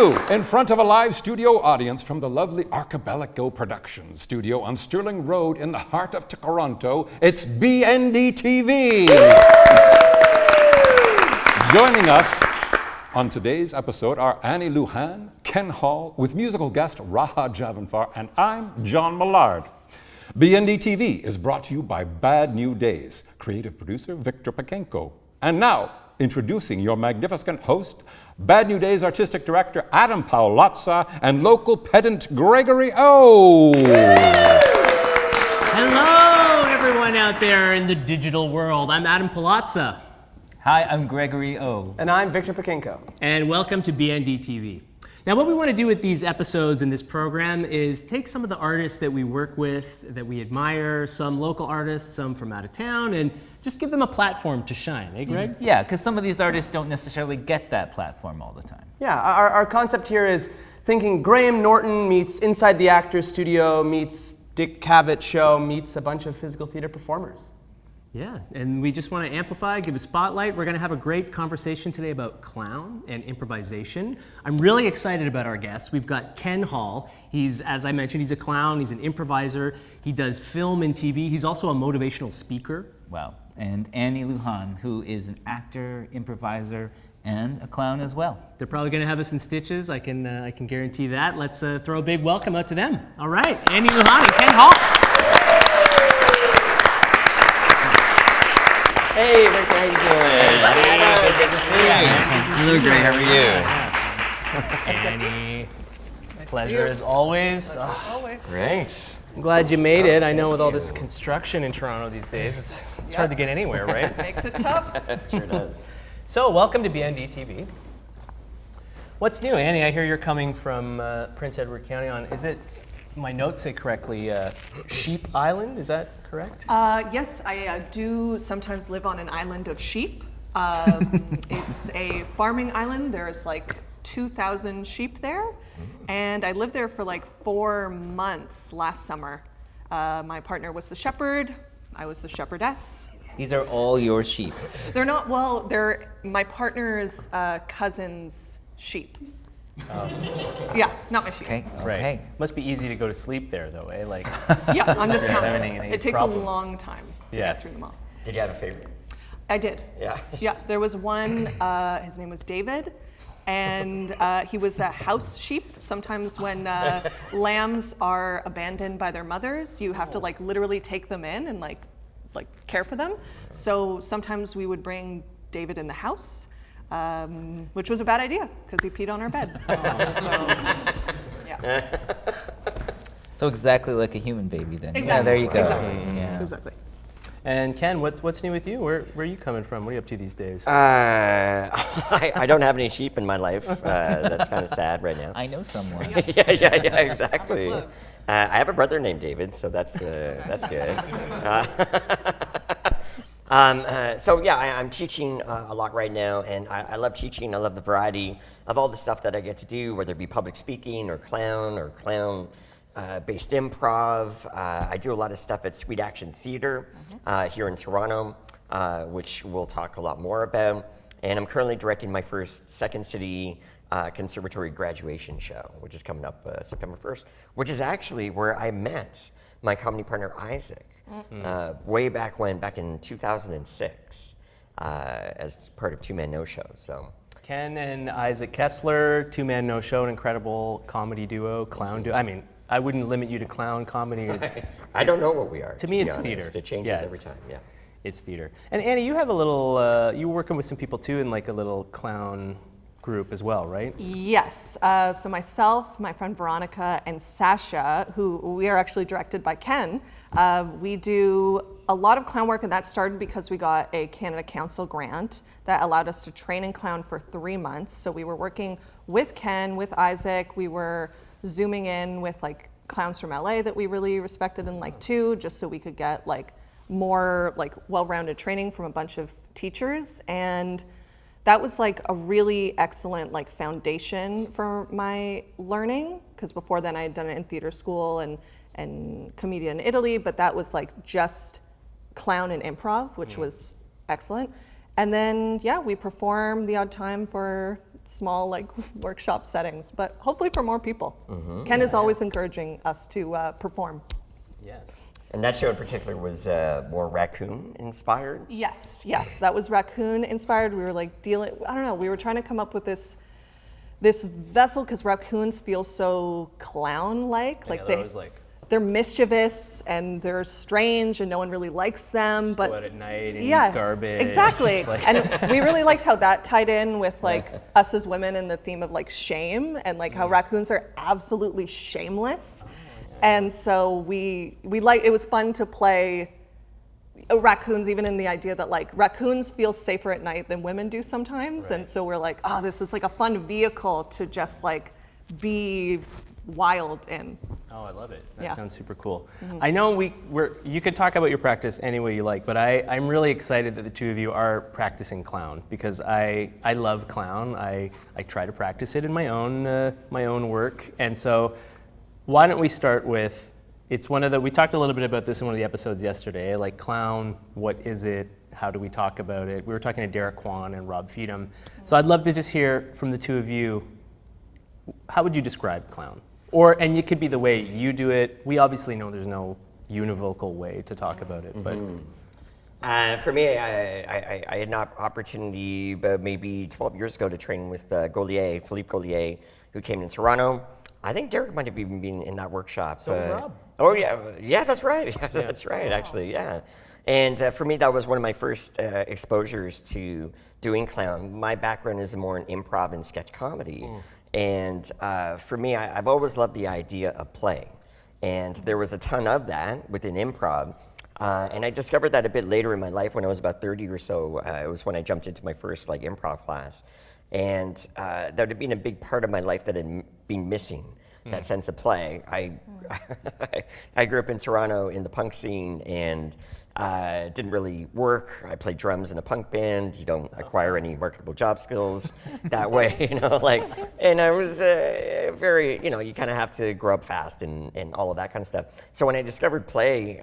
you, in front of a live studio audience from the lovely Archipelago Productions studio on Stirling Road in the heart of Toronto, it's BND TV. Joining us on today's episode are Annie Luján, Ken Hall, with musical guest Raha Javanfar, and I'm John Millard. BND TV is brought to you by Bad New Days, creative producer Victor Pokinko. And now, introducing your magnificent host, Bad New Days artistic director Adam Paolozza and local pedant Gregory O. Hello, everyone out there in the digital world. I'm Adam Paolozza. Hi, I'm Gregory O. And I'm Victor Pokinko. And welcome to BND TV. Now, what we want to do with these episodes in this program is take some of the artists that we work with, that we admire, some local artists, some from out of town, and just give them a platform to shine, eh, Greg? Yeah, because some of these artists don't necessarily get that platform all the time. Yeah, our concept here is thinking Graham Norton meets Inside the Actors Studio, meets Dick Cavett Show, meets a bunch of physical theater performers. Yeah, and we just want to amplify, give a spotlight. We're going to have a great conversation today about clown and improvisation. I'm really excited about our guests. We've got Ken Hall. He's, as I mentioned, he's a clown, he's an improviser, he does film and TV. He's also a motivational speaker. Wow. And Annie Luján, who is an actor, improviser, and a clown as well. They're probably going to have us in stitches. I can guarantee that. Let's throw a big welcome out to them. All right, Annie Luján and Ken Hall. Hey, Victor, how you doing? Hey, good to see you. Hello, Greg. How are you? Annie, pleasure as always. Great. I'm glad you made it. I know with all this construction in Toronto these days, it's hard to get anywhere, right? Makes it tough. Sure does. So, welcome to BND TV. What's new, Annie? I hear you're coming from Prince Edward County on, is it, my notes say correctly, Sheep Island, is that correct? Yes, I do sometimes live on an island of sheep. It's a farming island. There's like 2,000 sheep there. And I lived there for like 4 months last summer. My partner was the shepherd. I was the shepherdess. These are all your sheep. They're not, well, they're my partner's cousin's sheep. Yeah, not my sheep. Okay. Right. Okay. Must be easy to go to sleep there, though, eh? Like, Yeah, I'm just They're counting. having any It takes problems. a long time to Yeah. get through them all. Did you have a favorite? I did. Yeah. Yeah, there was one, his name was David, and he was a house sheep. Sometimes when lambs are abandoned by their mothers, you have to like literally take them in and like care for them. So sometimes we would bring David in the house, which was a bad idea because he peed on our bed. Yeah. So exactly like a human baby then. Exactly. Yeah, there you go. Exactly. Yeah. Exactly. and Ken, what's new with you? Where are you coming from? What are you up to these days? I don't have any sheep in my life. That's kind of sad right now. I know someone. yeah, exactly. I have a brother named David, so that's good. So yeah, I'm teaching a lot right now, and I love teaching. I love the variety of all the stuff that I get to do, whether it be public speaking or clown-based improv. I do a lot of stuff at Sweet Action Theater here in Toronto, which we'll talk a lot more about. And I'm currently directing my first Second City Conservatory graduation show, which is coming up September 1st, which is actually where I met my comedy partner Isaac. Way back in 2006, as part of Two Man No Show. So Ken and Isaac Kessler, two-man no show, an incredible comedy duo, clown duo. I mean, I wouldn't limit you to clown comedy. It's, I don't know what we are. to me, be it's honest. theater. It changes every time. Yeah. It's theater. And Annie, you have a little, you were working with some people too in like a little clown group as well, right? Yes. So myself, my friend Veronica, and Sasha, who we are actually directed by Ken, we do a lot of clown work, and that started because we got a Canada Council grant that allowed us to train in clown for 3 months. So we were working with Ken, with Isaac. We were zooming in with like clowns from LA that we really respected and liked too, just so we could get like more like well-rounded training from a bunch of teachers. And that was like a really excellent like foundation for my learning, because before then I had done it in theater school and commedia in Italy, but that was like just clown and improv, which was excellent. And then, yeah, we perform the odd time for small like workshop settings, but hopefully for more people. Ken is always encouraging us to perform. Yes. And that show in particular was more raccoon inspired. Yes, that was raccoon inspired. We were like we were trying to come up with this vessel because raccoons feel so clown-like. Yeah, they're always like they're mischievous and they're strange and no one really likes them. just But go out at night and eat yeah, garbage. exactly. And we really liked how that tied in with like us as women and the theme of like shame and like how raccoons are absolutely shameless. And so it was fun to play raccoons, even in the idea that like raccoons feel safer at night than women do sometimes. And so we're like, oh, this is like a fun vehicle to just like be wild in. Oh, I love it. That Yeah. sounds super cool. I know you could talk about your practice any way you like, but I'm really excited that the two of you are practicing clown because I love clown. I try to practice it in my own work. And so why don't we start with, we talked a little bit about this in one of the episodes yesterday, like clown, what is it? How do we talk about it? We were talking to Derek Kwan and Rob Feedham. So I'd love to just hear from the two of you, how would you describe clown? And it could be the way you do it. We obviously know there's no univocal way to talk about it, but. For me, I had an opportunity about maybe 12 years ago to train with Philippe Gaulier, who came in Toronto. I think Derek might have even been in that workshop. So was Rob. Oh yeah, that's right. Yeah, that's right, actually, yeah. And for me, that was one of my first exposures to doing clown. My background is more in improv and sketch comedy. And for me, I've always loved the idea of play. And there was a ton of that within improv. And I discovered that a bit later in my life when I was about 30 or so. It was when I jumped into my first like improv class. And that had been a big part of my life that had been missing, that sense of play. I grew up in Toronto in the punk scene and didn't really work. I played drums in a punk band. You don't acquire any marketable job skills that way, and I was very, you kind of have to grow up fast and all of that kind of stuff. So when I discovered play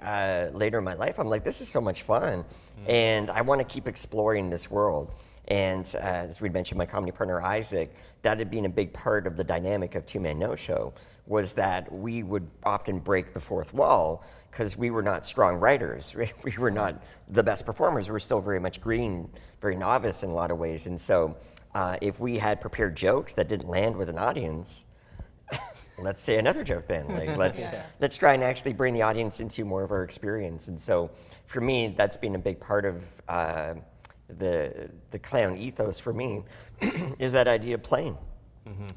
later in my life, I'm like, this is so much fun. And I want to keep exploring this world. And as we mentioned, my comedy partner, Isaac, that had been a big part of the dynamic of Two Man No Show, was that we would often break the fourth wall because we were not strong writers. We were not the best performers. We were still very much green, very novice in a lot of ways. And so if we had prepared jokes that didn't land with an audience, let's say another joke then. Let's try and actually bring the audience into more of our experience. And so for me, that's been a big part of the clown ethos for me is that idea of playing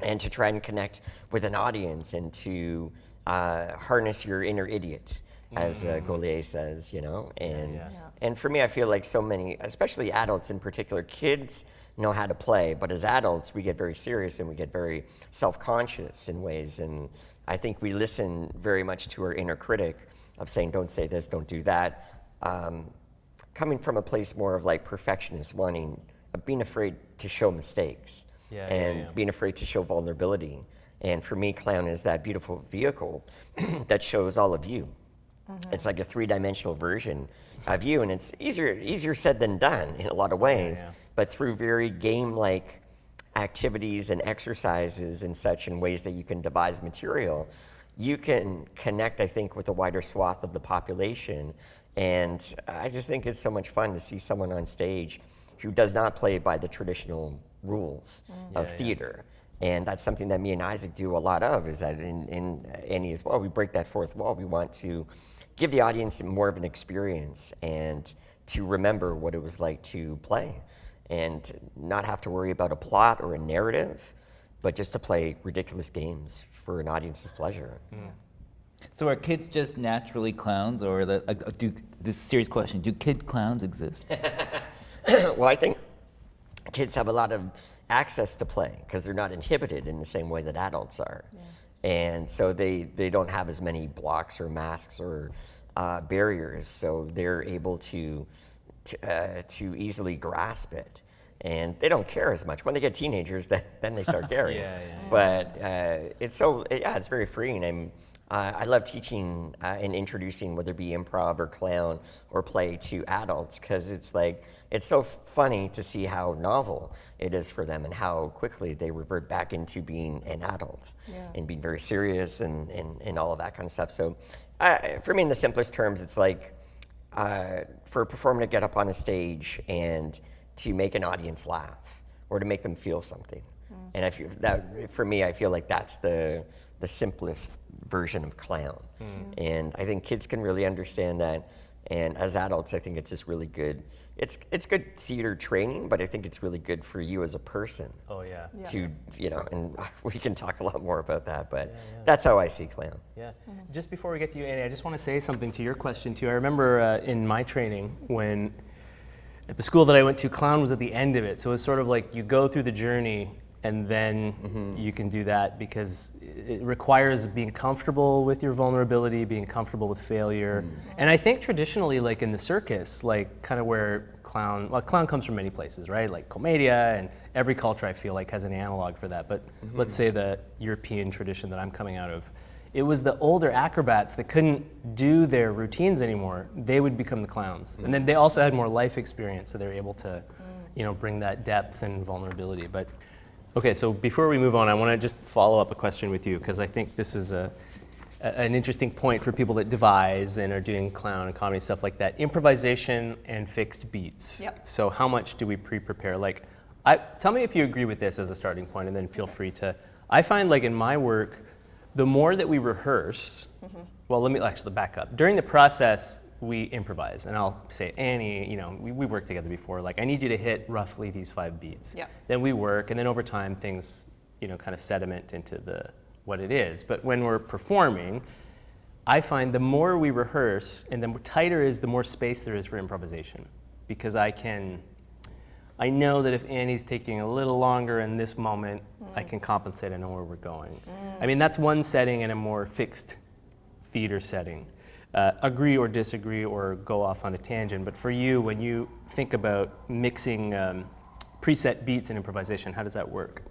and to try and connect with an audience and to harness your inner idiot, as Gaulier says, and for me, I feel like so many, especially adults in particular, kids know how to play, but as adults, we get very serious and we get very self-conscious in ways, and I think we listen very much to our inner critic of saying, don't say this, don't do that. Coming from a place more of like perfectionist, being afraid to show mistakes being afraid to show vulnerability. And for me, clown is that beautiful vehicle that shows all of you. It's like a three-dimensional version of you, and it's easier said than done in a lot of ways. But through very game-like activities and exercises and such, in ways that you can devise material, you can connect, I think, with a wider swath of the population. And I just think it's so much fun to see someone on stage who does not play by the traditional rules of theater. And that's something that me and Isaac do a lot of, is that in Annie as well, we break that fourth wall. We want to give the audience more of an experience and to remember what it was like to play and not have to worry about a plot or a narrative, but just to play ridiculous games for an audience's pleasure. So are kids just naturally clowns, or this is a serious question, do kid clowns exist? Well, I think kids have a lot of access to play because they're not inhibited in the same way that adults are. And so they don't have as many blocks or masks or barriers, so they're able to easily grasp it. And they don't care as much. When they get teenagers, then they start caring. But it's very freeing. I love teaching and introducing, whether it be improv or clown or play, to adults, because it's like, it's so funny to see how novel it is for them and how quickly they revert back into being an adult and being very serious and all of that kind of stuff. So for me, in the simplest terms, it's like for a performer to get up on a stage and to make an audience laugh or to make them feel something. And I feel that, for me, I feel like that's the simplest version of clown. And I think kids can really understand that. And as adults, I think it's just really good. It's good theater training, but I think it's really good for you as a person. Oh yeah. To, you know, and we can talk a lot more about that, but that's how I see clown. Yeah. Just before we get to you, Annie, I just want to say something to your question too. I remember in my training, when at the school that I went to, clown was at the end of it. So it's sort of like you go through the journey and then you can do that, because it requires being comfortable with your vulnerability, being comfortable with failure. And I think traditionally, like in the circus, like kind of where clown comes from many places, right? Like commedia, and every culture I feel like has an analog for that. But let's say the European tradition that I'm coming out of, it was the older acrobats that couldn't do their routines anymore. They would become the clowns. And then they also had more life experience, so they were able to, you know, bring that depth and vulnerability. But okay, so before we move on, I want to just follow up a question with you, because I think this is an interesting point for people that devise and are doing clown and comedy stuff like that. Improvisation and fixed beats. Yep. So how much do we pre-prepare? Like, tell me if you agree with this as a starting point, and then feel free to. I find, like in my work, the more that we rehearse, well, let me actually back up. During the process, we improvise, and I'll say, Annie, you know, we've worked together before, like I need you to hit roughly these 5 beats. Yep. Then we work, and then over time things, you know, kind of sediment into what it is. But when we're performing, I find the more we rehearse and the tighter is, the more space there is for improvisation. Because I know that if Annie's taking a little longer in this moment, I can compensate, I know where we're going. I mean, that's one setting in a more fixed theater setting. Agree or disagree or go off on a tangent, but for you, when you think about mixing preset beats and improvisation, how does that work?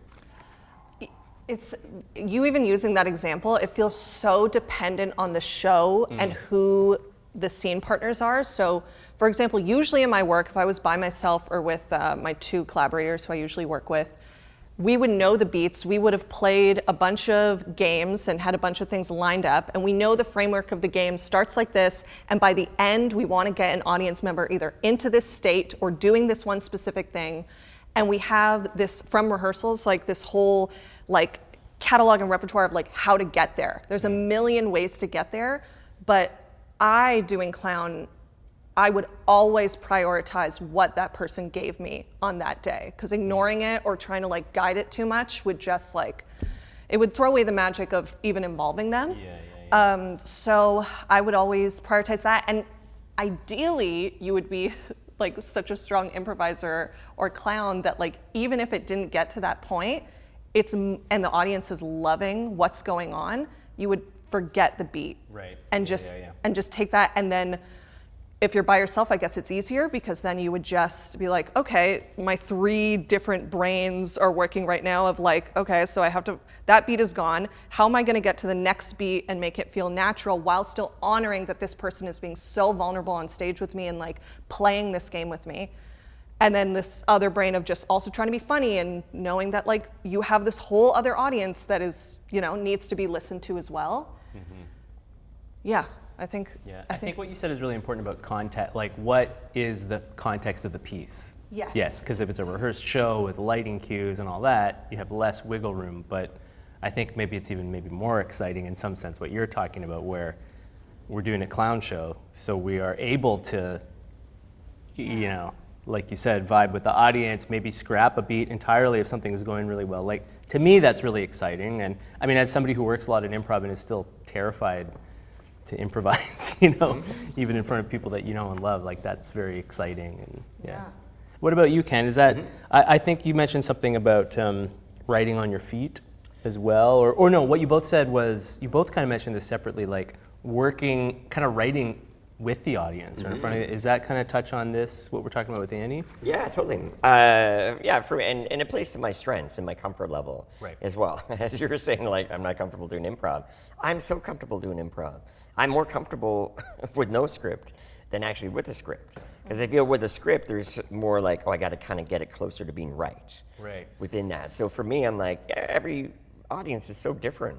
It's, you even using that example, it feels so dependent on the show and who the scene partners are. So, for example, usually in my work, if I was by myself or with my 2 collaborators who I usually work with, we would know the beats, we would have played a bunch of games and had a bunch of things lined up, and we know the framework of the game starts like this, and by the end, we want to get an audience member either into this state or doing this one specific thing. And we have this, from rehearsals, like this whole like catalog and repertoire of like how to get there. There's a million ways to get there, but doing clown, I would always prioritize what that person gave me on that day, because ignoring it or trying to like guide it too much would just like, it would throw away the magic of even involving them. So I would always prioritize that, and ideally you would be like such a strong improviser or clown that like even if it didn't get to that point, and the audience is loving what's going on, you would forget the beat, right? And and just take that, and then if you're by yourself, I guess it's easier, because then you would just be like, okay, my 3 different brains are working right now of like, okay, so I have to, that beat is gone. How am I gonna get to the next beat and make it feel natural while still honoring that this person is being so vulnerable on stage with me and like playing this game with me? And then this other brain of just also trying to be funny and knowing that like you have this whole other audience that is, you know, needs to be listened to as well. Yeah. I think what you said is really important about context. Like, what is the context of the piece? Yes. Yes, because if it's a rehearsed show with lighting cues and all that, you have less wiggle room. But I think maybe it's even more exciting in some sense what you're talking about, where we're doing a clown show, so we are able to, you know, like you said, vibe with the audience, maybe scrap a beat entirely if something is going really well. Like, to me, that's really exciting. And I mean, as somebody who works a lot in improv and is still terrified to improvise, you know, even in front of people that you know and love, like that's very exciting. And yeah. What about you, Ken? Is that, I think you mentioned something about writing on your feet as well, or no, what you both said was, you both kind of mentioned this separately, like working, kind of writing with the audience or in front of it. Is that kind of touch on this, what we're talking about with Annie? Yeah, totally. Yeah, and it plays to my strengths and my comfort level as well. As you were saying, like, I'm not comfortable doing improv. I'm so comfortable doing improv. I'm more comfortable with no script than actually with a script. Because I feel with a script, there's more like, oh, I got to kind of get it closer to being right within that. So for me, I'm like, every audience is so different.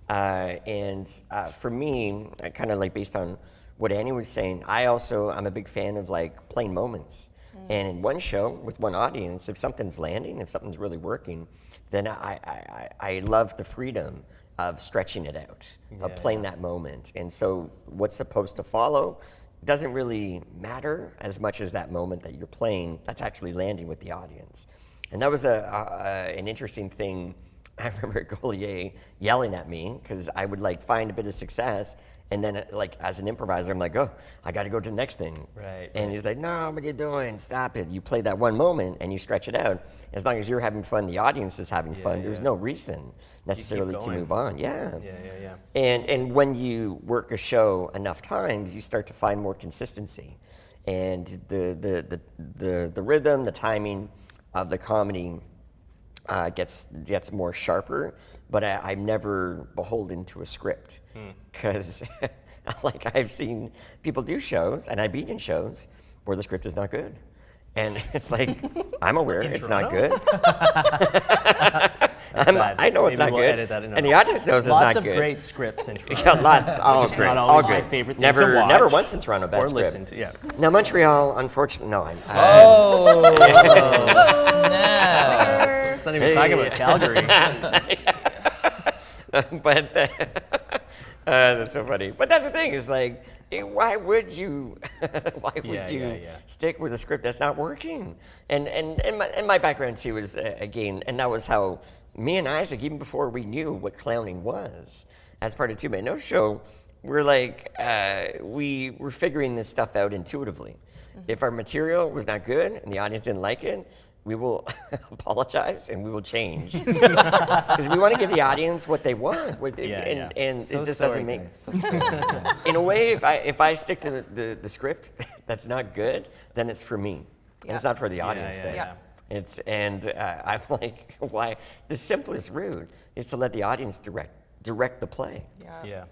For me, kind of like based on what Annie was saying, I'm a big fan of like playing moments. And in one show with one audience, if something's landing, if something's really working, then I love the freedom of stretching it out, of playing that moment. And so what's supposed to follow doesn't really matter as much as that moment that you're playing that's actually landing with the audience. And that was an interesting thing. I remember Golier yelling at me because I would like find a bit of success, and then like as an improviser, I'm like, oh, I got to go to the next thing. And he's like, no, what are you doing? Stop it. You play that one moment and you stretch it out. As long as you're having fun, the audience is having fun. There's no reason necessarily to move on. And when you work a show enough times, you start to find more consistency, and the rhythm, the timing of the comedy gets more sharper, but I'm never beholden to a script, because like I've seen people do shows, and I've been in shows where the script is not good, and it's like I'm aware it's not good. I know it's not good, and the audience knows it's not good. Lots of great scripts in Toronto. Yeah, lots, all Just great, not all always my great. favorite thing to watch Never once in Toronto bad or script. listen to. Yeah. Now Montreal, unfortunately, no. Snap. It's not even talking about Calgary. But that's so funny. But that's the thing, is like, why would you stick with a script that's not working? And my background too is again, and that was how me and Isaac, even before we knew what clowning was, as part of Two Man No Show, we're like, we were figuring this stuff out intuitively. If our material was not good and the audience didn't like it, we will apologize and we will change, because we want to give the audience what they want. And so it just doesn't make. In a way, if I stick to the script that's not good, then it's for me. And it's not for the audience. I'm like, why? The simplest route is to let the audience direct the play.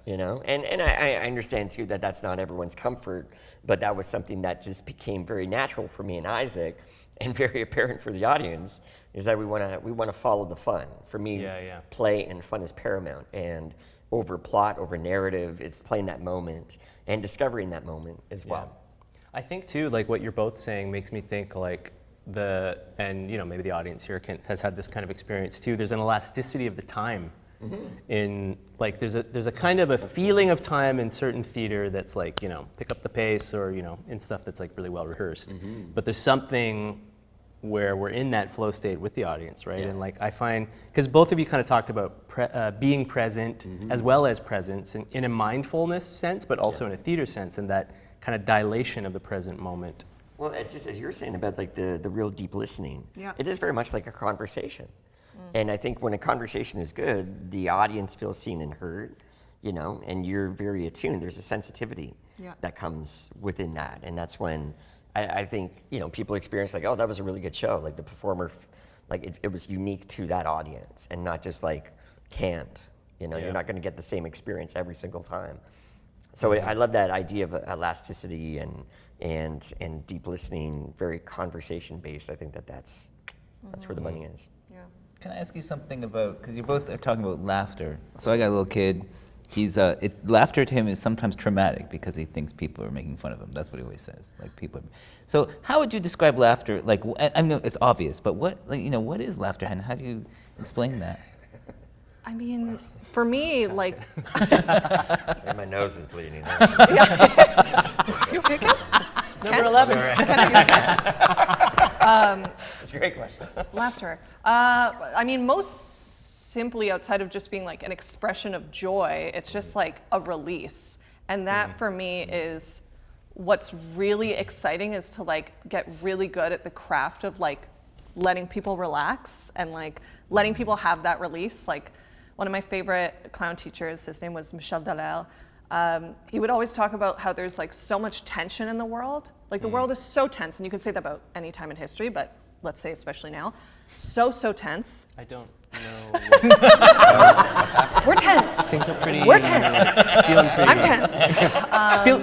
You know, and I understand too that that's not everyone's comfort, but that was something that just became very natural for me and Isaac, and very apparent for the audience, is that we want to follow the fun. For me, play and fun is paramount, and over plot, over narrative, it's playing that moment and discovering that moment as well. I think too, like what you're both saying makes me think like and you know, maybe the audience here has had this kind of experience too. There's an elasticity of the time. In like there's a kind of a feeling of time in certain theater that's like, you know, pick up the pace, or you know, in stuff that's like really well rehearsed. But there's something where we're in that flow state with the audience, right? And like I find, because both of you kind of talked about being present as well as presence in a mindfulness sense, but also in a theater sense, and that kind of dilation of the present moment. Well, it's just as you were saying about like the real deep listening. It is very much like a conversation. And I think when a conversation is good, the audience feels seen and heard, you know, and you're very attuned. There's a sensitivity that comes within that. And that's when I think, you know, people experience like, oh, that was a really good show. Like the performer, like it was unique to that audience and not just like canned. You know, you're not going to get the same experience every single time. So I love that idea of elasticity and deep listening, very conversation based. I think that's where the money is. Can I ask you something about, because you both are talking about laughter. So I got a little kid. Laughter to him is sometimes traumatic because he thinks people are making fun of him. That's what he always says. Like people. So how would you describe laughter? Like, I know it's obvious, but what is laughter, and how do you explain that? I mean, for me, like. My nose is bleeding. You okay? Number 11. That's a great question. Laughter. I mean, most simply, outside of just being like an expression of joy, it's just like a release. And that for me is what's really exciting, is to like get really good at the craft of like letting people relax and like letting people have that release. Like one of my favorite clown teachers, his name was Michel Dallaire. he would always talk about how there's like so much tension in the world. Like the world is so tense, and you could say that about any time in history, but let's say especially now, so tense. I don't know. We're tense. Things are pretty. We're tense. Feeling pretty. I'm tense.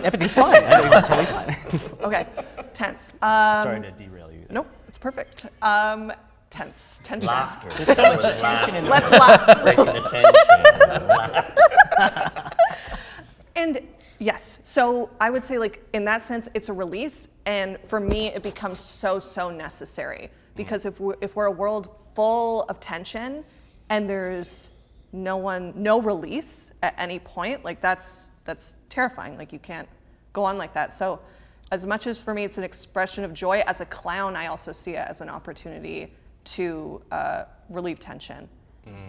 Everything's fine. Everything's totally fine. Okay, tense. Sorry to derail you. Nope, it's perfect. Tense, tension. Laughter. There's so much tension in Let's laugh. Breaking the tension. And yes, so I would say like in that sense, it's a release, and for me, it becomes so necessary because if we're a world full of tension and there's no release at any point, like that's terrifying. Like you can't go on like that. So as much as for me it's an expression of joy, as a clown, I also see it as an opportunity to relieve tension,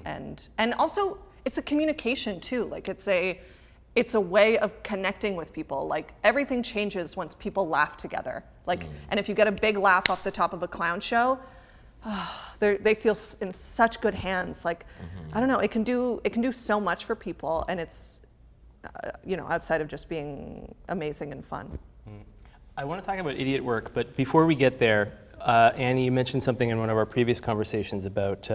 and also it's a communication too. Like it's a way of connecting with people. Like everything changes once people laugh together. Like, and if you get a big laugh off the top of a clown show, they feel in such good hands. Like, I don't know, it can do so much for people, and it's, outside of just being amazing and fun. I want to talk about idiot work, but before we get there, Annie, you mentioned something in one of our previous conversations about,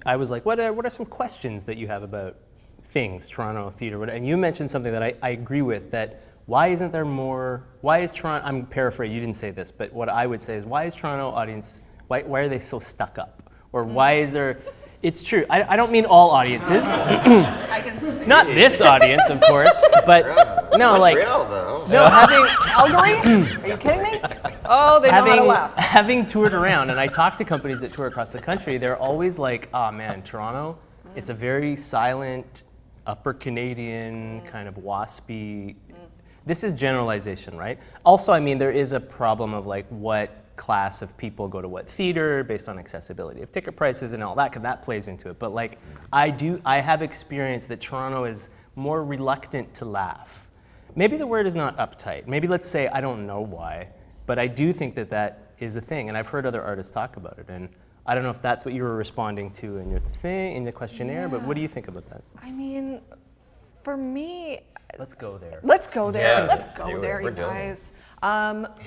I was like, what are some questions that you have about things, Toronto theater, and you mentioned something that I agree with, that why is Toronto, I'm paraphrasing, you didn't say this, but what I would say is, why is Toronto audience, why are they so stuck up? Or why is there, it's true, I don't mean all audiences, I can see. not this audience, of course, but no, like, Montreal, though. no, having, Calgary? Are you kidding me? Oh, they know how to laugh. having toured around, and I talk to companies that tour across the country, they're always like, oh man, Toronto, it's a very silent, upper Canadian, kind of waspy, this is generalization, right? Also, I mean, there is a problem of like what class of people go to what theater based on accessibility of ticket prices and all that, because that plays into it. But like, I have experienced that Toronto is more reluctant to laugh. Maybe the word is not uptight. Maybe let's say, I don't know why, but I do think that is a thing, and I've heard other artists talk about it, and I don't know if that's what you were responding to in your thing, in the questionnaire, but what do you think about that? I mean, for me, Let's go there. let's go there. Yeah, let's let's go do there, it. you We're doing guys.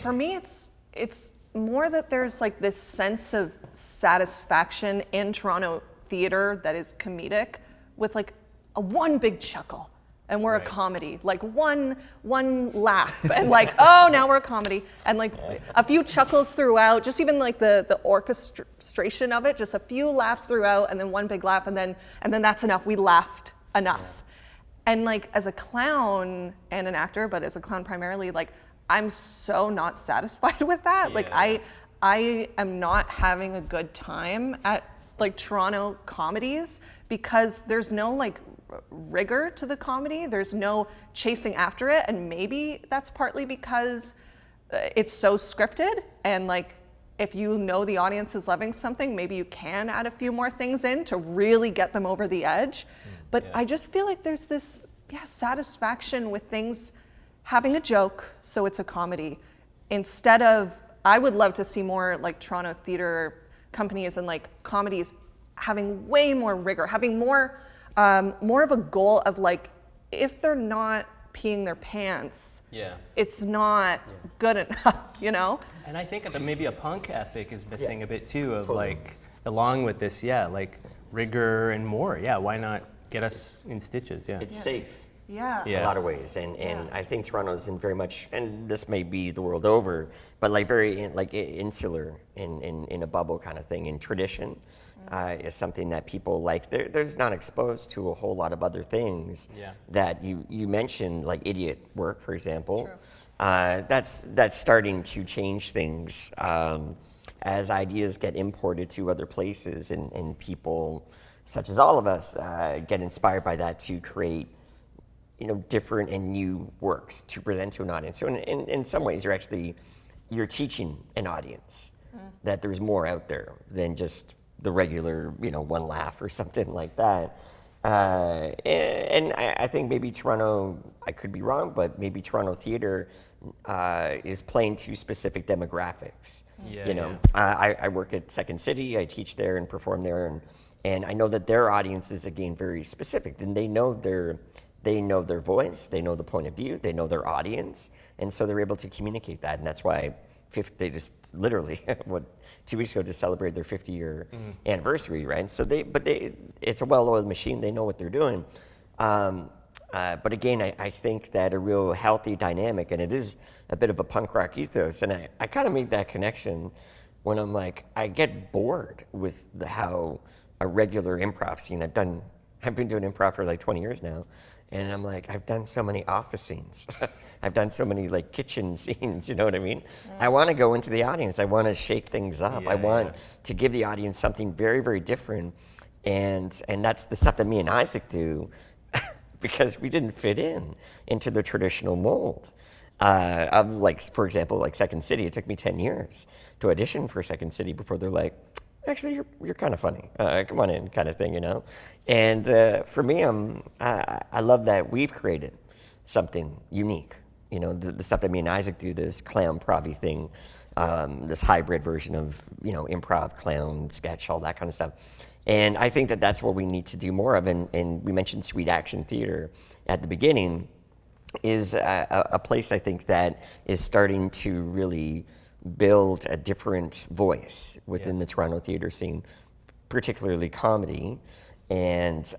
For me, it's more that there's like this sense of satisfaction in Toronto theater that is comedic, with like one big chuckle, and we're a comedy. Like one laugh, and like, oh, now we're a comedy, and like a few chuckles throughout. Just even like the orchestration of it, just a few laughs throughout, and then one big laugh, and then that's enough. We laughed enough. And like as a clown and an actor, but as a clown primarily, like I'm so not satisfied with that. Like I am not having a good time at like Toronto comedies because there's no like rigor to the comedy. There's no chasing after it, and maybe that's partly because it's so scripted, and like if you know the audience is loving something, maybe you can add a few more things in to really get them over the edge. But I just feel like there's this satisfaction with things having a joke, so it's a comedy, instead of, I would love to see more like Toronto theater companies and like comedies having way more rigor, having more of a goal of like, if they're not peeing their pants, it's not good enough, you know? And I think that maybe a punk ethic is missing a bit too, of like, along with this, like rigor and more. Why not get us in stitches? It's safe. Yeah. In a lot of ways, and I think Toronto's in very much, and this may be the world over, but like very like insular in a bubble kind of thing. In tradition is something that people like. There's not exposed to a whole lot of other things that you mentioned, like idiot work, for example. True. That's starting to change things as ideas get imported to other places, and people such as all of us get inspired by that to create different and new works to present to an audience. So in some ways, you're teaching an audience that there's more out there than just the regular, one laugh or something like that. And I think maybe Toronto, I could be wrong, but maybe Toronto theater is playing to specific demographics. I work at Second City, I teach there and perform there, and I know that their audience is again very specific, and they know their they know their voice, they know the point of view, they know their audience, and so they're able to communicate that. And that's why they just literally, 2 weeks ago, just celebrated their 50-year anniversary, right? So it's a well-oiled machine. They know what they're doing. But again, I think that a real healthy dynamic, and it is a bit of a punk rock ethos, and I kind of made that connection when I'm like, I get bored with how a regular improv scene, I've been doing improv for like 20 years now, and I'm like, I've done so many office scenes. I've done so many like kitchen scenes, you know what I mean? I want to go into the audience. I want to shake things up. I want to give the audience something very, very different. And that's the stuff that me and Isaac do because we didn't fit into the traditional mold. Of like, for example, like Second City, it took me 10 years to audition for Second City before they're like, actually, you're kind of funny. Come on in, kind of thing, you know? And for me, I love that we've created something unique. You know, the stuff that me and Isaac do, this clown prov-y thing, this hybrid version of, you know, improv, clown, sketch, all that kind of stuff. And I think that that's what we need to do more of. And we mentioned Sweet Action Theater at the beginning, is a place I think that is starting to really build a different voice within the Toronto theater scene, particularly comedy, and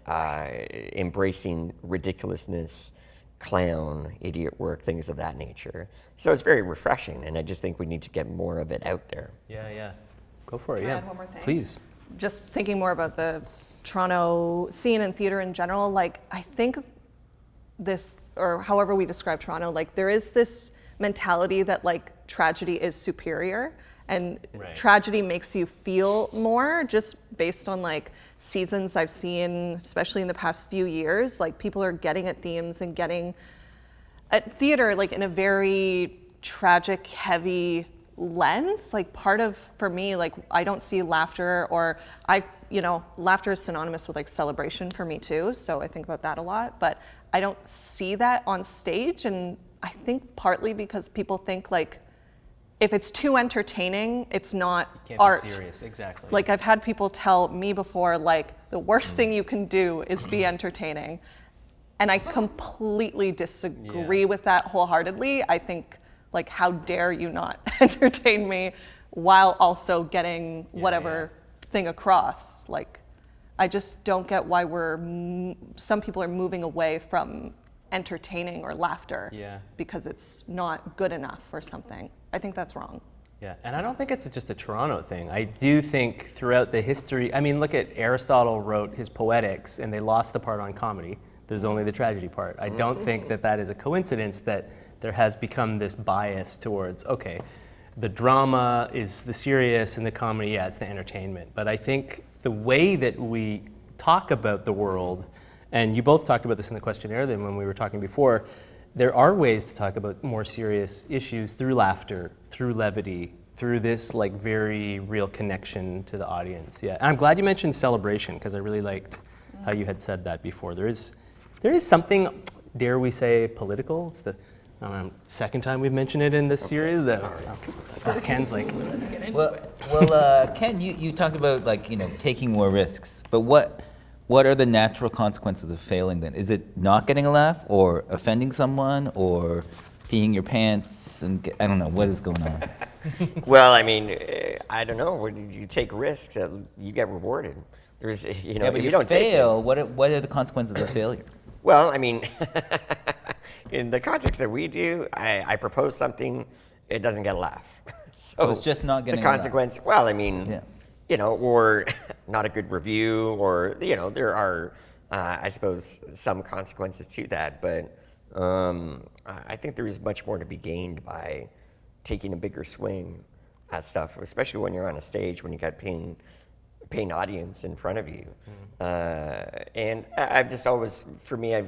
embracing ridiculousness, clown, idiot work, things of that nature. So it's very refreshing, and I just think we need to get more of it out there. Yeah. Go for it, Can I yeah. add one more thing? Please. Just thinking more about the Toronto scene and theater in general, like I think this, or however we describe Toronto, like there is this mentality that like tragedy is superior and tragedy makes you feel more, just based on like seasons I've seen, especially in the past few years. Like people are getting at themes and getting at theater like in a very tragic, heavy lens. Like part of, for me, like I don't see laughter, or laughter is synonymous with like celebration for me too. So I think about that a lot, but I don't see that on stage. And I think partly because people think like, if it's too entertaining, it's not Can't art. be serious, exactly. Like I've had people tell me before, like the worst thing you can do is be entertaining. And I completely disagree with that wholeheartedly. I think like, how dare you not entertain me while also getting whatever thing across. Like, I just don't get why some people are moving away from entertaining or laughter because it's not good enough or something. I think that's wrong. Yeah, and I don't think it's just a Toronto thing. I do think throughout the history, I mean, look at Aristotle wrote his Poetics and they lost the part on comedy. There's only the tragedy part. I don't think that is a coincidence that there has become this bias towards, okay, the drama is the serious and the comedy, it's the entertainment. But I think the way that we talk about the world, and you both talked about this in the questionnaire then when we were talking before, there are ways to talk about more serious issues through laughter, through levity, through this like very real connection to the audience. Yeah, and I'm glad you mentioned celebration because I really liked how you had said that before. There is something, dare we say, political. It's the second time we've mentioned it in this series. Ken's like, let's get into it. Well, Ken, you talked about like taking more risks, but what are the natural consequences of failing then? Is it not getting a laugh, or offending someone, or peeing your pants? And I don't know, what is going on? Well, I mean, I don't know. When you take risks, you get rewarded. There's, but if you don't fail, take them, what are the consequences of failure? Well, I mean, in the context that we do, I propose something, it doesn't get a laugh. So it's just not getting the consequence. Well, I mean, or not a good review, or there are, I suppose, some consequences to that. But I think there is much more to be gained by taking a bigger swing at stuff, especially when you're on a stage, when you got paying audience in front of you. And I've just always, for me, I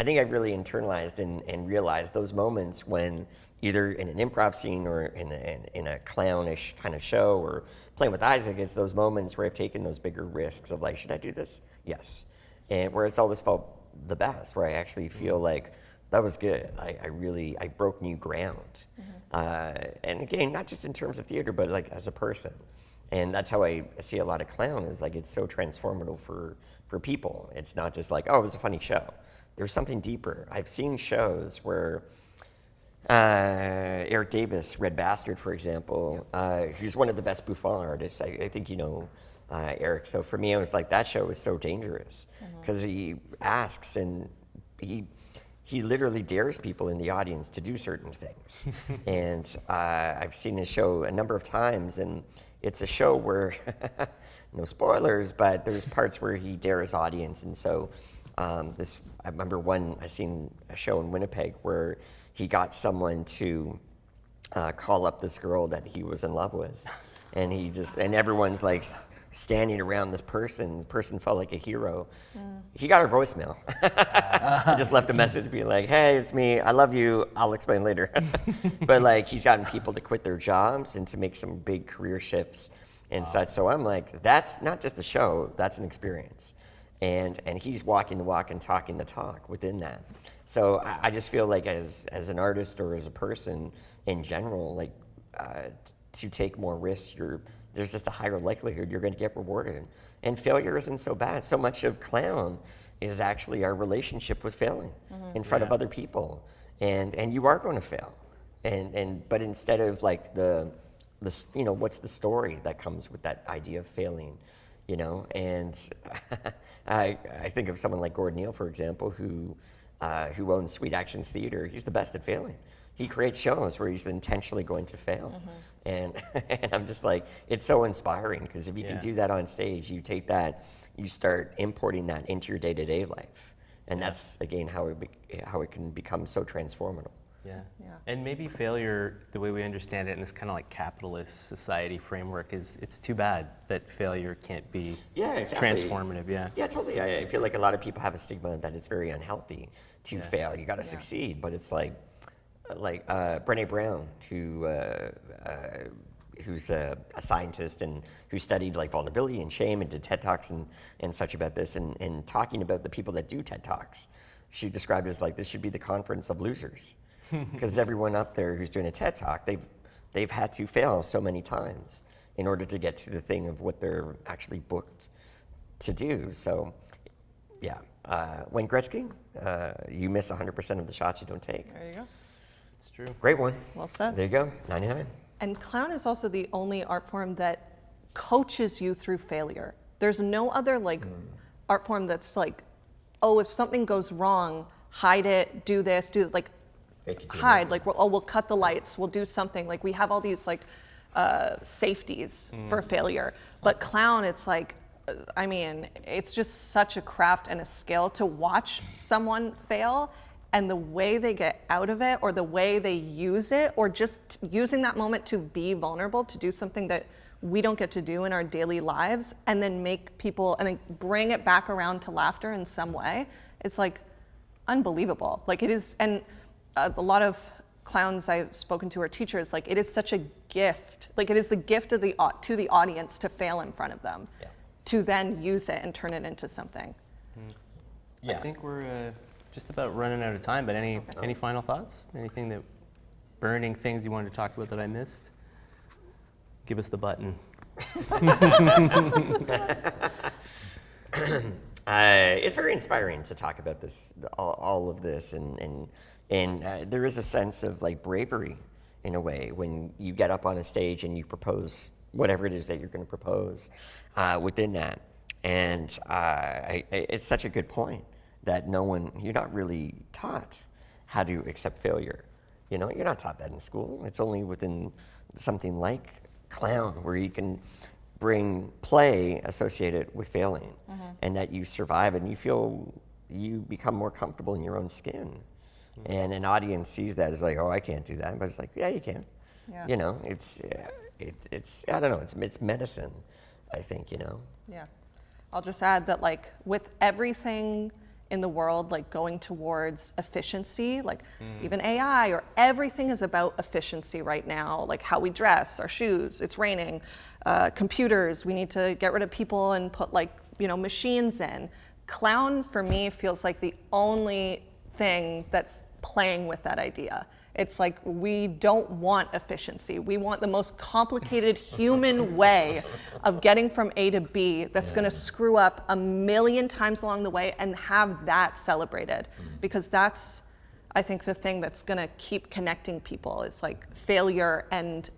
think I've really internalized and realized those moments when either in an improv scene or in a clownish kind of show or playing with Isaac, it's those moments where I've taken those bigger risks of like, should I do this? Yes. And where it's always felt the best, where I actually feel like that was good. I broke new ground. And again, not just in terms of theater, but like as a person. And that's how I see a lot of clown, is like it's so transformative for for people. It's not just like, oh, it was a funny show. There's something deeper. I've seen shows where Eric Davis, Red Bastard, for example, who's one of the best Buffon artists. I think you know Eric. So for me, I was like, that show was so dangerous because he asks and he literally dares people in the audience to do certain things. And I've seen his show a number of times, and it's a show where, no spoilers, but there's parts where he dares audience. And so I remember I seen a show in Winnipeg where he got someone to call up this girl that he was in love with. And everyone's like standing around this person. The person felt like a hero. He got her voicemail. I just left a message being like, hey, it's me. I love you. I'll explain later. But like, he's gotten people to quit their jobs and to make some big career shifts and such. So I'm like, that's not just a show, that's an experience. And he's walking the walk and talking the talk within that. So I just feel like as an artist or as a person in general, like to take more risks, there's just a higher likelihood you're going to get rewarded. And failure isn't so bad. So much of clown is actually our relationship with failing in front of other people. And you are going to fail. But instead of like the what's the story that comes with that idea of failing, you know? And I think of someone like Gordon Neal, for example, who owns Sweet Action Theater. He's the best at failing. He creates shows where he's intentionally going to fail. And I'm just like, it's so inspiring, because if you can do that on stage, you take that, you start importing that into your day-to-day life. And that's, again, how it can become so transformative. Yeah. And maybe failure, the way we understand it in this kind of like capitalist society framework, is it's too bad that failure can't be transformative. Yeah, totally. I feel like a lot of people have a stigma that it's very unhealthy to fail. You got to succeed, but it's like Brené Brown, who's a scientist and who studied like vulnerability and shame and did TED Talks and such about this, and talking about the people that do TED Talks. She described it as like, this should be the conference of losers. Because everyone up there who's doing a TED Talk, they've had to fail so many times in order to get to the thing of what they're actually booked to do. So, Wayne Gretzky, you miss 100% of the shots you don't take. There you go. It's true. Great one. Well said. There you go, 99. And clown is also the only art form that coaches you through failure. There's no other art form that's like, oh, if something goes wrong, hide it, do this, do like. Hide, like we'll cut the lights, we'll do something. Like we have all these like safeties for failure. But clown, it's like, I mean, it's just such a craft and a skill to watch someone fail, and the way they get out of it, or the way they use it, or just using that moment to be vulnerable, to do something that we don't get to do in our daily lives, and then make people, and then bring it back around to laughter in some way. It's like unbelievable. Like it is, and a lot of clowns I've spoken to are teachers. Like it is such a gift. Like it is the gift of to the audience to fail in front of them, to then use it and turn it into something. I think we're just about running out of time. But any final thoughts? Anything burning things you wanted to talk about that I missed? Give us the button. It's very inspiring to talk about this, all of this, and there is a sense of like bravery in a way when you get up on a stage and you propose whatever it is that you're going to propose within that. And it's such a good point that you're not really taught how to accept failure. You know, you're not taught that in school. It's only within something like clown where you can bring play associated with failing, and that you survive and you become more comfortable in your own skin. And an audience sees that as like, oh, I can't do that. But it's like, yeah, you can. Yeah. You know, it's I don't know, it's medicine, I think, you know. Yeah. I'll just add that like with everything in the world like going towards efficiency, like even AI, or everything is about efficiency right now, like how we dress, our shoes, it's raining, computers, we need to get rid of people and put like, machines in. Clown for me feels like the only thing that's playing with that idea. It's like, we don't want efficiency. We want the most complicated human way of getting from A to B that's gonna screw up a million times along the way, and have that celebrated. Because that's, I think, the thing that's gonna keep connecting people, is like failure and,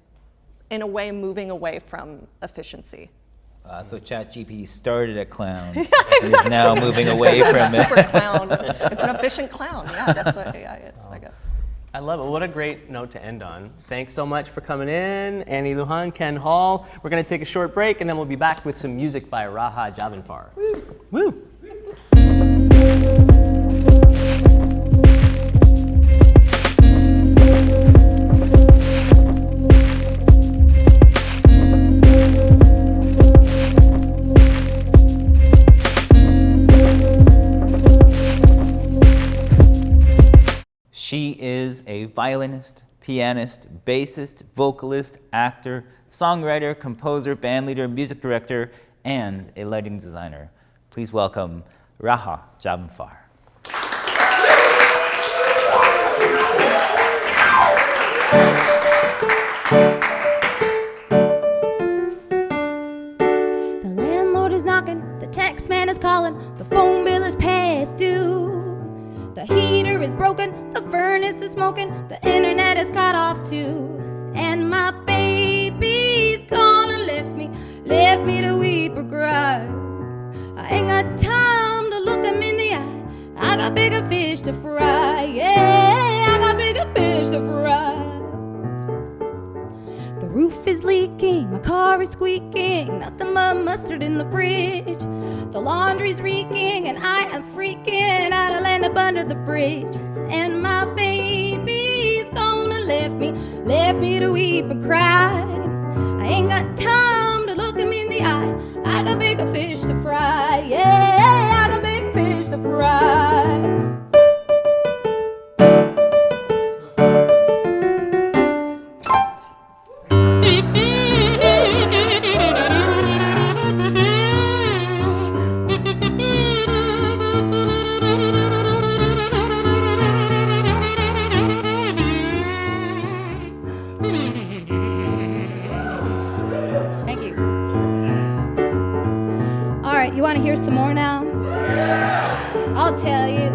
in a way, moving away from efficiency. So ChatGPT started a clown, and is now moving away from it. Super clown. It's an efficient clown. Yeah, that's what AI is, I guess. I love it. What a great note to end on. Thanks so much for coming in, Annie Luján, Ken Hall. We're going to take a short break, and then we'll be back with some music by Raha Javanfar. Woo! Woo! She is a violinist, pianist, bassist, vocalist, actor, songwriter, composer, bandleader, music director, and a lighting designer. Please welcome Raha Javanfar. The landlord is knocking, the tax man is calling, the phone bill is past due. The heater is broken, the furnace is smoking, the internet is cut off too. And my baby's gonna left me to weep or cry. I ain't got time to look him in the eye, I got bigger fish to fry, yeah, I got bigger fish to fry. The roof is leaking, my car is squeaking, nothing but mustard in the fridge. The laundry's reeking and I am freaking out to land up under the bridge. And my baby's gonna left me to weep and cry. I ain't got time to look him in the eye, I got bigger fish to fry, yeah, I got big fish to fry. You want to hear some more now? I'll tell you.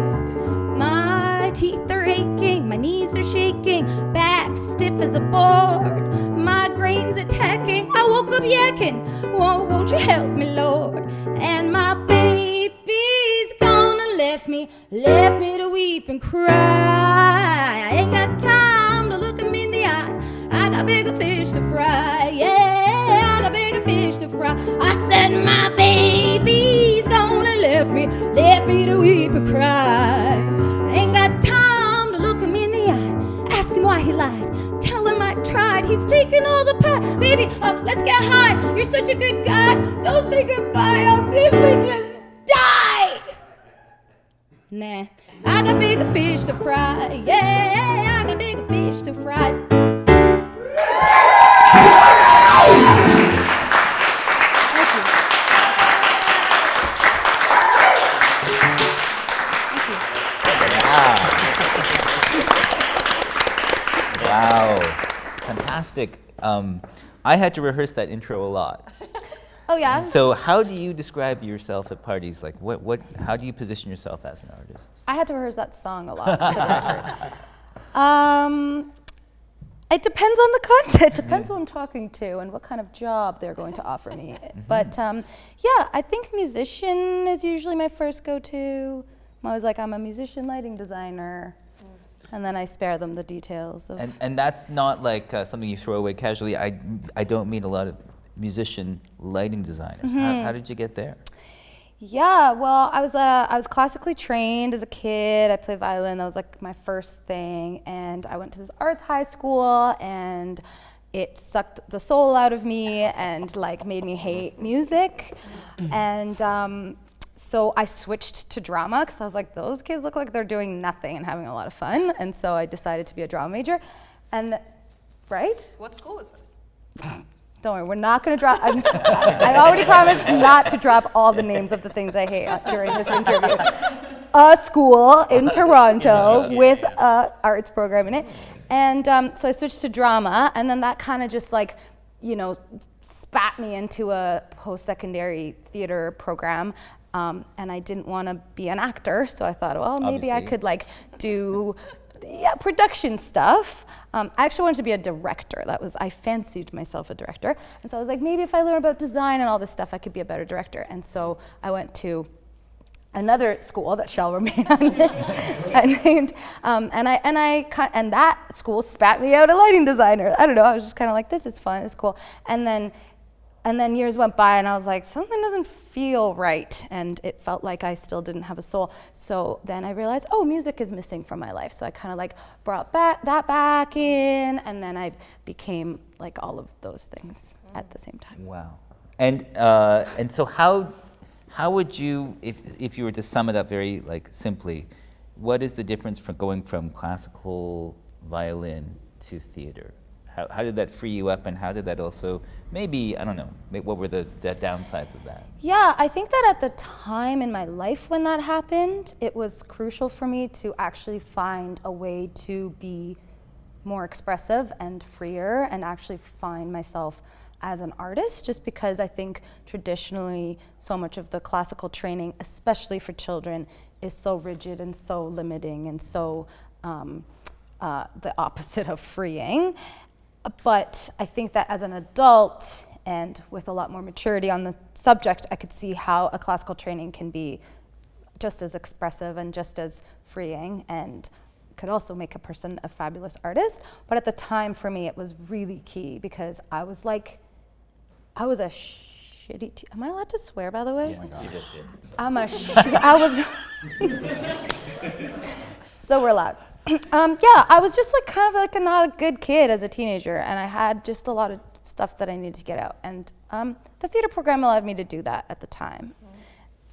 My teeth are aching, my knees are shaking, back stiff as a board, migraines attacking, I woke up yakking, won't you help me, Lord? And my baby's gonna left me to weep and cry. I ain't got time to look him in the eye, I got bigger fish to fry, yeah, I got bigger fish to fry. I said my baby's gonna left me to weep and cry. I ain't got time to look him in the eye, ask him why he lied, tell him I tried, he's taking all the pie. Baby, let's get high, you're such a good guy, don't say goodbye, I'll simply just die. Nah, I got bigger fish to fry, yeah, I got bigger fish to fry. Wow, fantastic. I had to rehearse that intro a lot. Oh yeah? So how do you describe yourself at parties? Like how do you position yourself as an artist? I had to rehearse that song a lot for the record. It depends on the content. It depends who I'm talking to and what kind of job they're going to offer me. But yeah, I think musician is usually my first go-to. I'm always like, I'm a musician lighting designer. And then I spare them the details of. And that's not like something you throw away casually. I don't meet a lot of musician lighting designers. How did you get there? Yeah, well, I was classically trained as a kid. I played violin. That was like my first thing. And I went to this arts high school, and it sucked the soul out of me and like made me hate music. And so I switched to drama because I was like, those kids look like they're doing nothing and having a lot of fun. And so I decided to be a drama major. And right? What school is this? Don't worry, we're not going to drop. I already promised not to drop all the names of the things I hate during this interview. A school in Toronto with a arts program in it. And so I switched to drama, and then that kind of just like, you know, spat me into a post-secondary theater program. And I didn't want to be an actor, so I thought, well, maybe I could like do production stuff. I actually wanted to be a director. I fancied myself a director. And so I was like, maybe if I learn about design and all this stuff, I could be a better director. And so I went to another school that shall remain unnamed, and that school spat me out a lighting designer. I don't know, I was just kind of like, this is fun, it's cool. And then years went by and I was like, something doesn't feel right, and it felt like I still didn't have a soul. So then I realized, oh, music is missing from my life. So I kind of like brought that back in, and then I became like all of those things at the same time. Wow. And so how would you, if you were to sum it up very like simply, what is the difference from going from classical violin to theater? How did that free you up, and how did that also, maybe, I don't know, what were the downsides of that? Yeah, I think that at the time in my life when that happened, it was crucial for me to actually find a way to be more expressive and freer and actually find myself as an artist, just because I think traditionally so much of the classical training, especially for children, is so rigid and so limiting and so the opposite of freeing. But I think that as an adult and with a lot more maturity on the subject, I could see how a classical training can be just as expressive and just as freeing, and could also make a person a fabulous artist. But at the time for me, it was really key because I was a shitty am I allowed to swear, by the way? Yeah, you just did. So we're allowed. I was just like kind of like not a good kid as a teenager, and I had just a lot of stuff that I needed to get out. And the theater program allowed me to do that at the time,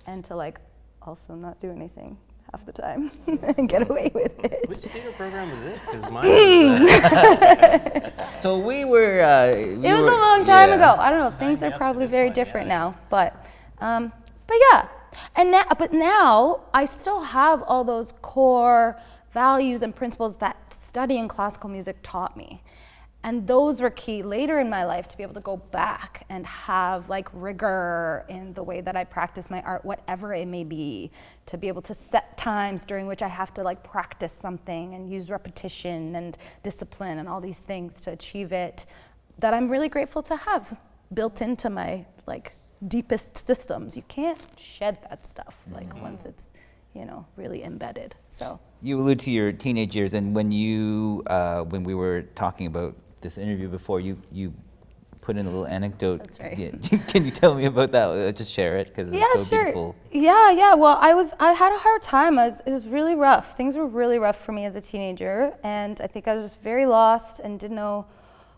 and to like also not do anything half the time and get away with it. Which theater program was this? Because mine was, So we were. It was a long time ago. I don't know. Things are probably very different now, but yeah. But now I still have all those core values and principles that studying classical music taught me. And those were key later in my life to be able to go back and have like rigor in the way that I practice my art, whatever it may be, to be able to set times during which I have to like practice something and use repetition and discipline and all these things to achieve it, that I'm really grateful to have built into my like deepest systems. You can't shed that stuff like once it's, you know, really embedded. So You allude to your teenage years, and when when we were talking about this interview before, you put in a little anecdote. That's right. Yeah. Can you tell me about that? Just share it, because it's so beautiful. Yeah. Well, I had a hard time. It was really rough. Things were really rough for me as a teenager, and I think I was just very lost and didn't know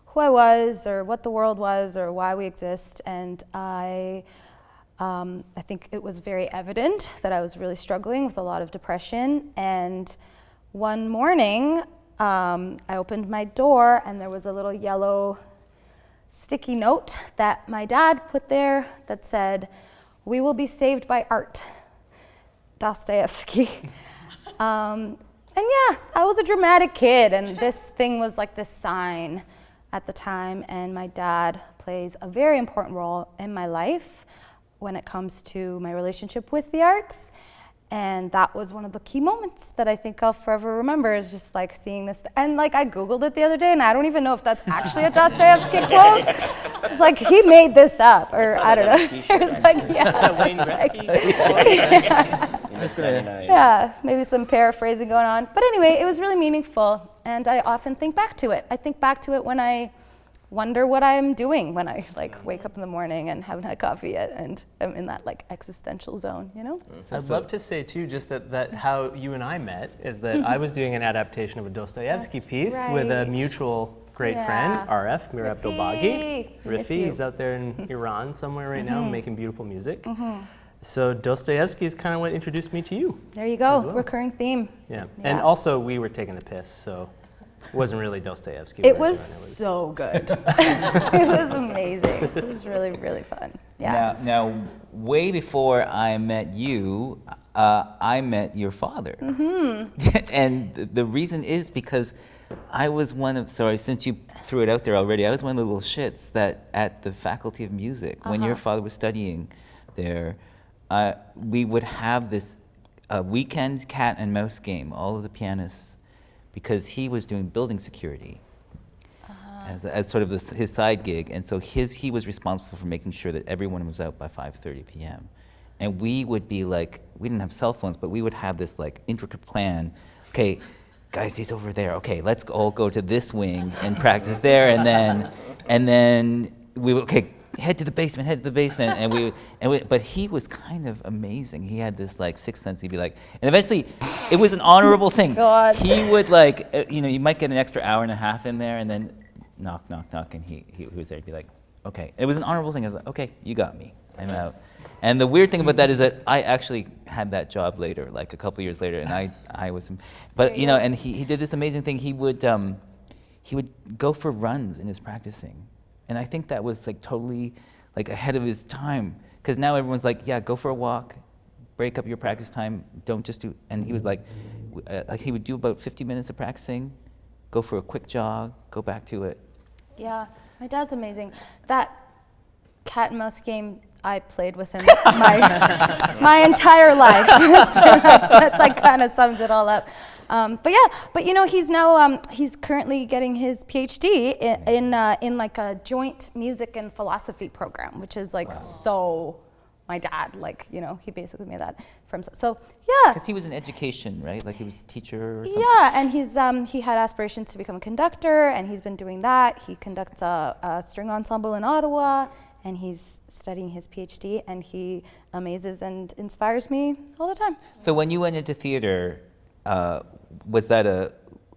who I was or what the world was or why we exist. And I think it was very evident that I was really struggling with a lot of depression. And one morning, I opened my door and there was a little yellow sticky note that my dad put there that said, "We will be saved by art, Dostoevsky." And yeah, I was a dramatic kid, and this thing was like this sign at the time. And my dad plays a very important role in my life when it comes to my relationship with the arts. And that was one of the key moments that I think I'll forever remember, is just like seeing this. And like I Googled it the other day, and I don't even know if that's actually a Dostoevsky quote. It's like he made this up, or I don't know. It's like, Wayne Gretzky. Yeah, maybe some paraphrasing going on. But anyway, it was really meaningful, and I often think back to it. I think back to it when I wonder what I'm doing when I like wake up in the morning and haven't had coffee yet, and I'm in that like existential zone, you know? I'd love to say too, just that how you and I met is that I was doing an adaptation of a Dostoevsky piece with a mutual great friend, RF, Mir Abdelbagi. Riffy, he's out there in Iran somewhere right now making beautiful music. So Dostoevsky is kind of what introduced me to you. There you go, well. recurring theme. Yeah, and also we were taking the piss, so It wasn't really Dostoevsky. It was so good. It was amazing. It was really, really fun. Yeah. Now, way before I met you, I met your father. And the reason is because I was one of, sorry, since you threw it out there already, I was one of the little shits that at the Faculty of Music, when your father was studying there, we would have this weekend cat and mouse game, all of the pianists, because he was doing building security as sort of his side gig. And so he was responsible for making sure that everyone was out by 5:30 p.m. And we would be like, we didn't have cell phones, but we would have this like intricate plan. Okay, guys, he's over there. Okay, let's all go to this wing and practice there. And then we would, okay, head to the basement. But he was kind of amazing. He had this like sixth sense. He'd be like, and eventually it was an honorable thing. God. He would like, you might get an extra hour and a half in there, and then knock, and he was there. He'd be like, okay. It was an honorable thing. I was like, okay, you got me. I'm out. And the weird thing about that is that I actually had that job later, like a couple years later, and I was, but and he did this amazing thing. He would go for runs in his practicing, and I think that was like totally like ahead of his time, because now everyone's like, yeah, go for a walk, break up your practice time, don't just do. And he was like he would do about 50 minutes of practicing, go for a quick jog, go back to it. Yeah, my dad's amazing. That cat and mouse game, I played with him my entire life. That's like kind of sums it all up. But he's now he's currently getting his PhD in like a joint music and philosophy program, which is like so my dad, like he basically made that for himself. So yeah, because he was in education, right? Like he was a teacher or something. Yeah, and he had aspirations to become a conductor, and he's been doing that. He conducts a string ensemble in Ottawa, and he's studying his PhD, and he amazes and inspires me all the time. So when you went into theater, was that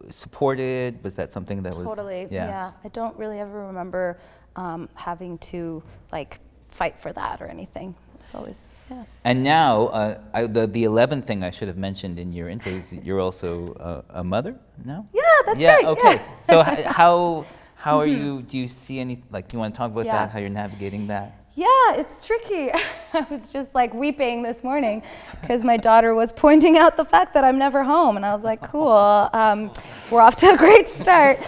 supported? Was that something that was... Totally, yeah. I don't really ever remember having to like fight for that or anything. It's always, yeah. And now, the 11th thing I should have mentioned in your intro is you're also a mother now? Yeah, that's right. Okay. Yeah. So how are you, do you see any, like, do you want to talk about that, how you're navigating that? Yeah, it's tricky. I was just like weeping this morning because my daughter was pointing out the fact that I'm never home, and I was like, cool, we're off to a great start.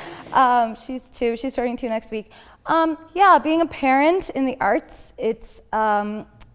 She's 2, she's starting 2 next week. Being a parent in the arts, it's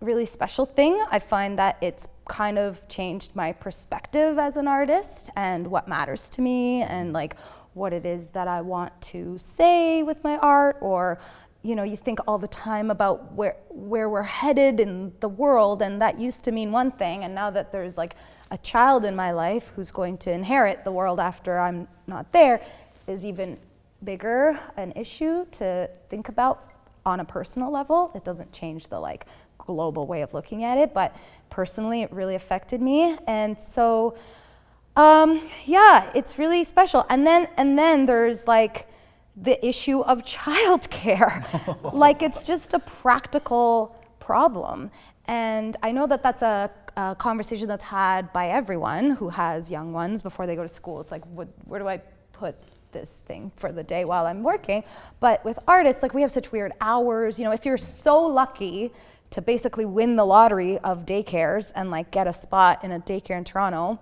really special thing. I find that it's kind of changed my perspective as an artist and what matters to me and like what it is that I want to say with my art, or you think all the time about where we're headed in the world, and that used to mean one thing, and now that there's like a child in my life who's going to inherit the world after I'm not there, is even bigger an issue to think about on a personal level. It doesn't change the like global way of looking at it, but personally it really affected me. And so it's really special. And then there's like the issue of childcare. Like it's just a practical problem. And I know that that's a conversation that's had by everyone who has young ones before they go to school. It's like, where do I put this thing for the day while I'm working? But with artists, like we have such weird hours. If you're so lucky to basically win the lottery of daycares and like get a spot in a daycare in Toronto,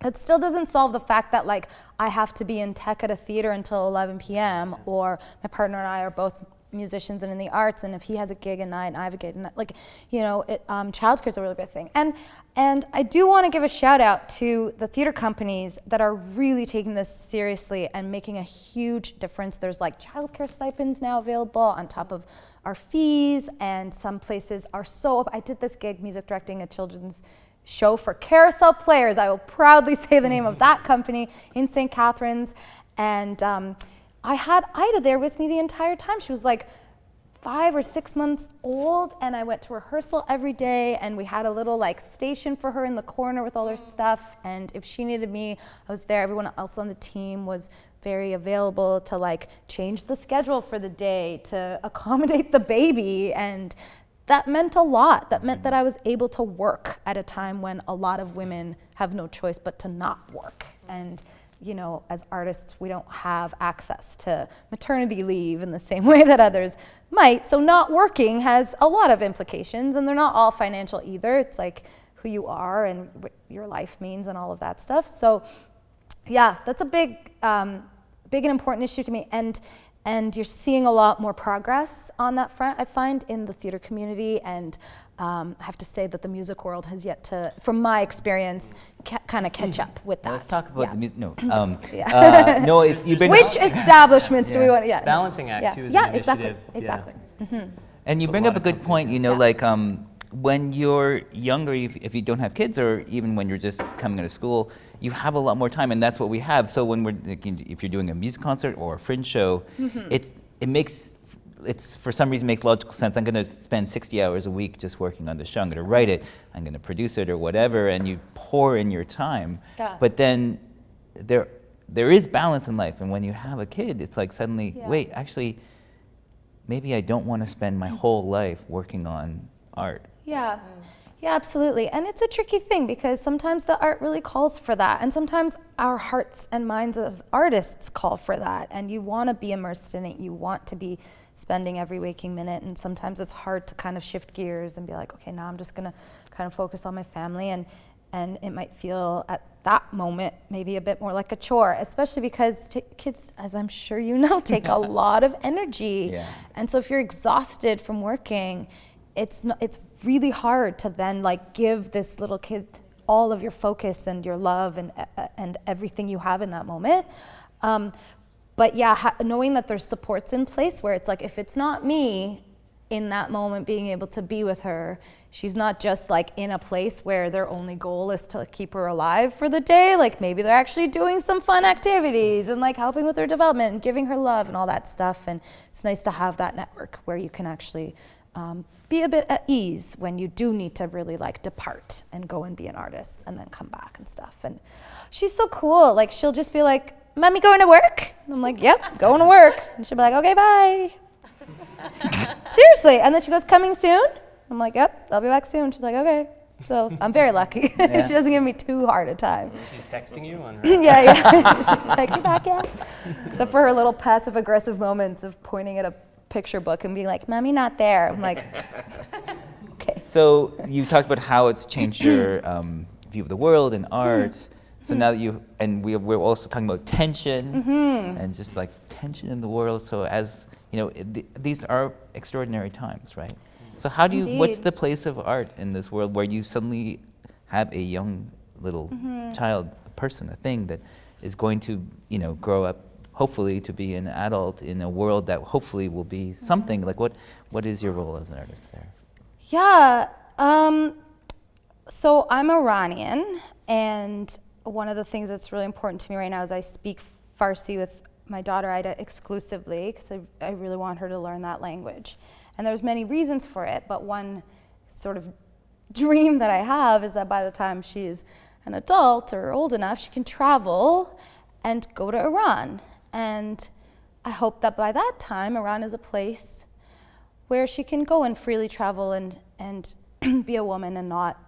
it still doesn't solve the fact that like I have to be in tech at a theater until 11 p.m. or my partner and I are both musicians and in the arts, and if he has a gig at night and I have a gig at night, like childcare is a really big thing. And I do want to give a shout out to the theater companies that are really taking this seriously and making a huge difference. There's like childcare stipends now available on top of our fees, and some places are I did this gig music directing a children's show for Carousel Players. I will proudly say the name of that company in St. Catharines. And I had Ida there with me the entire time. She was like 5 or 6 months old, and I went to rehearsal every day, and we had a little like station for her in the corner with all her stuff, and if she needed me, I was there. Everyone else on the team was very available to like change the schedule for the day, to accommodate the baby, and that meant a lot. That meant that I was able to work at a time when a lot of women have no choice but to not work. And you know, as artists, we don't have access to maternity leave in the same way that others might. So not working has a lot of implications, and they're not all financial either. It's like who you are and what your life means and all of that stuff. So yeah, that's a big and important issue to me. And you're seeing a lot more progress on that front, I find, in the theater community. And I have to say that the music world has yet to, from my experience, kind of catch up with that. Let's talk about the music. No, Yeah. no, it's you bring Which establishments do we want? Yeah, Balancing act too is yeah, an exactly, initiative. exactly. And you bring up a good point. You know, like when you're younger, if you don't have kids, or even when you're just coming out of school, you have a lot more time, and that's what we have. So when if you're doing a music concert or a fringe show, it's for some reason makes logical sense. I'm going to spend 60 hours a week just working on the show. I'm going to write it, I'm going to produce it, or whatever, and you pour in your time. Yeah. But then there is balance in life, and when you have a kid, it's like suddenly, wait, actually, maybe I don't want to spend my whole life working on art. Yeah. Yeah, absolutely. And it's a tricky thing because sometimes the art really calls for that. And sometimes our hearts and minds as artists call for that. And you want to be immersed in it. You want to be spending every waking minute. And sometimes it's hard to kind of shift gears and be like, okay, now I'm just going to kind of focus on my family. And it might feel at that moment maybe a bit more like a chore, especially because kids, as I'm sure you know, take a lot of energy. Yeah. And so if you're exhausted from working, it's really hard to then like give this little kid all of your focus and your love and everything you have in that moment. But yeah, knowing that there's supports in place where it's like, if it's not me in that moment being able to be with her, she's not just like in a place where their only goal is to keep her alive for the day. Like maybe they're actually doing some fun activities and like helping with her development and giving her love and all that stuff. And it's nice to have that network where you can actually be a bit at ease when you do need to really like depart and go and be an artist and then come back and stuff. And she's so cool. Like she'll just be like, "Mommy, going to work?" And I'm like, "Yep, going to work." And she'll be like, "Okay, bye." Seriously. And then she goes, "Coming soon?" I'm like, "Yep, I'll be back soon." She's like, "Okay." So I'm very lucky. She doesn't give me too hard a time. She's texting you on her. Yeah. She's like, "You back yet?" Except for her little passive aggressive moments of pointing at a picture book and being like, "Mommy, not there." I'm like, okay. So you talked about how it's changed your view of the world and art. So now that we're also talking about tension and just like tension in the world. So as you know, these are extraordinary times, right? So how do you? What's the place of art in this world where you suddenly have a young little child, a person, a thing that is going to, you know, grow up, hopefully to be an adult in a world that hopefully will be something like what is your role as an artist there? Yeah, so I'm Iranian, and one of the things that's really important to me right now is I speak Farsi with my daughter Ida exclusively because I really want her to learn that language. And there's many reasons for it, but one sort of dream that I have is that by the time she's an adult or old enough, she can travel and go to Iran. And I hope that by that time, Iran is a place where she can go and freely travel and be a woman and not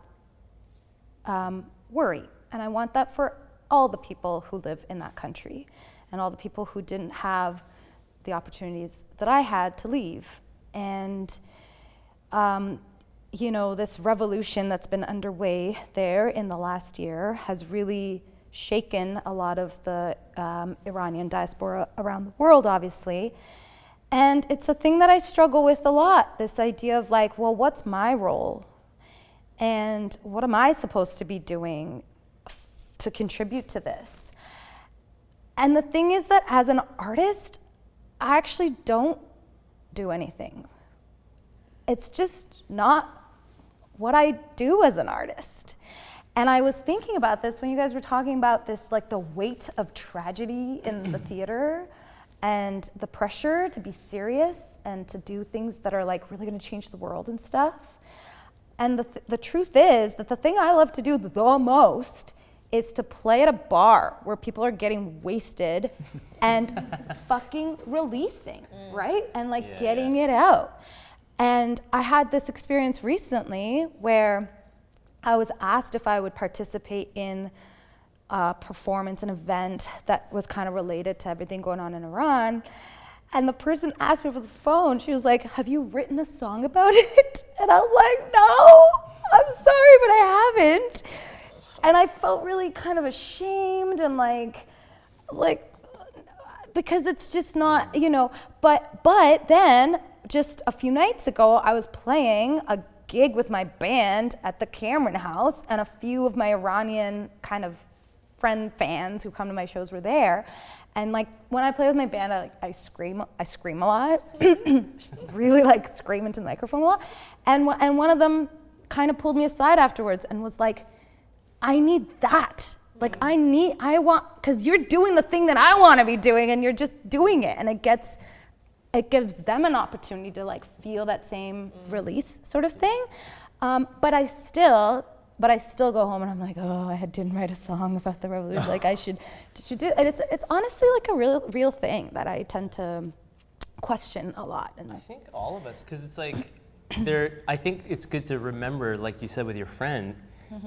worry. And I want that for all the people who live in that country and all the people who didn't have the opportunities that I had to leave. And, you know, this revolution that's been underway there in the last year has really shaken a lot of the Iranian diaspora around the world, obviously. And it's a thing that I struggle with a lot, this idea of like, well, what's my role? And what am I supposed to be doing to contribute to this? And the thing is that as an artist, I actually don't do anything. It's just not what I do as an artist. And I was thinking about this when you guys were talking about this, like the weight of tragedy in the theater and the pressure to be serious and to do things that are like really gonna change the world and stuff. And the truth is that the thing I love to do the most is to play at a bar where people are getting wasted and fucking releasing, right? And like getting it out. And I had this experience recently where I was asked if I would participate in performance, an event that was kind of related to everything going on in Iran. And the person asked me over the phone, she was like, have you written a song about it? And I was like, no, I'm sorry, but I haven't. And I felt really kind of ashamed and like, because it's just not, you know, but then just a few nights ago, I was playing a gig with my band at the Cameron House, and a few of my Iranian kind of fans who come to my shows were there. And like when I play with my band, I scream a lot, just really like scream into the microphone a lot. And one of them kind of pulled me aside afterwards and was like, I need that. Like I want, because you're doing the thing that I want to be doing, and you're just doing it, and it gives them an opportunity to like feel that same release sort of thing. But I still go home and I'm like, oh, I didn't write a song about the revolution. Like I should do. And it's honestly like a real thing that I tend to question a lot. And I think all of us, because it's like, I think it's good to remember, like you said with your friend,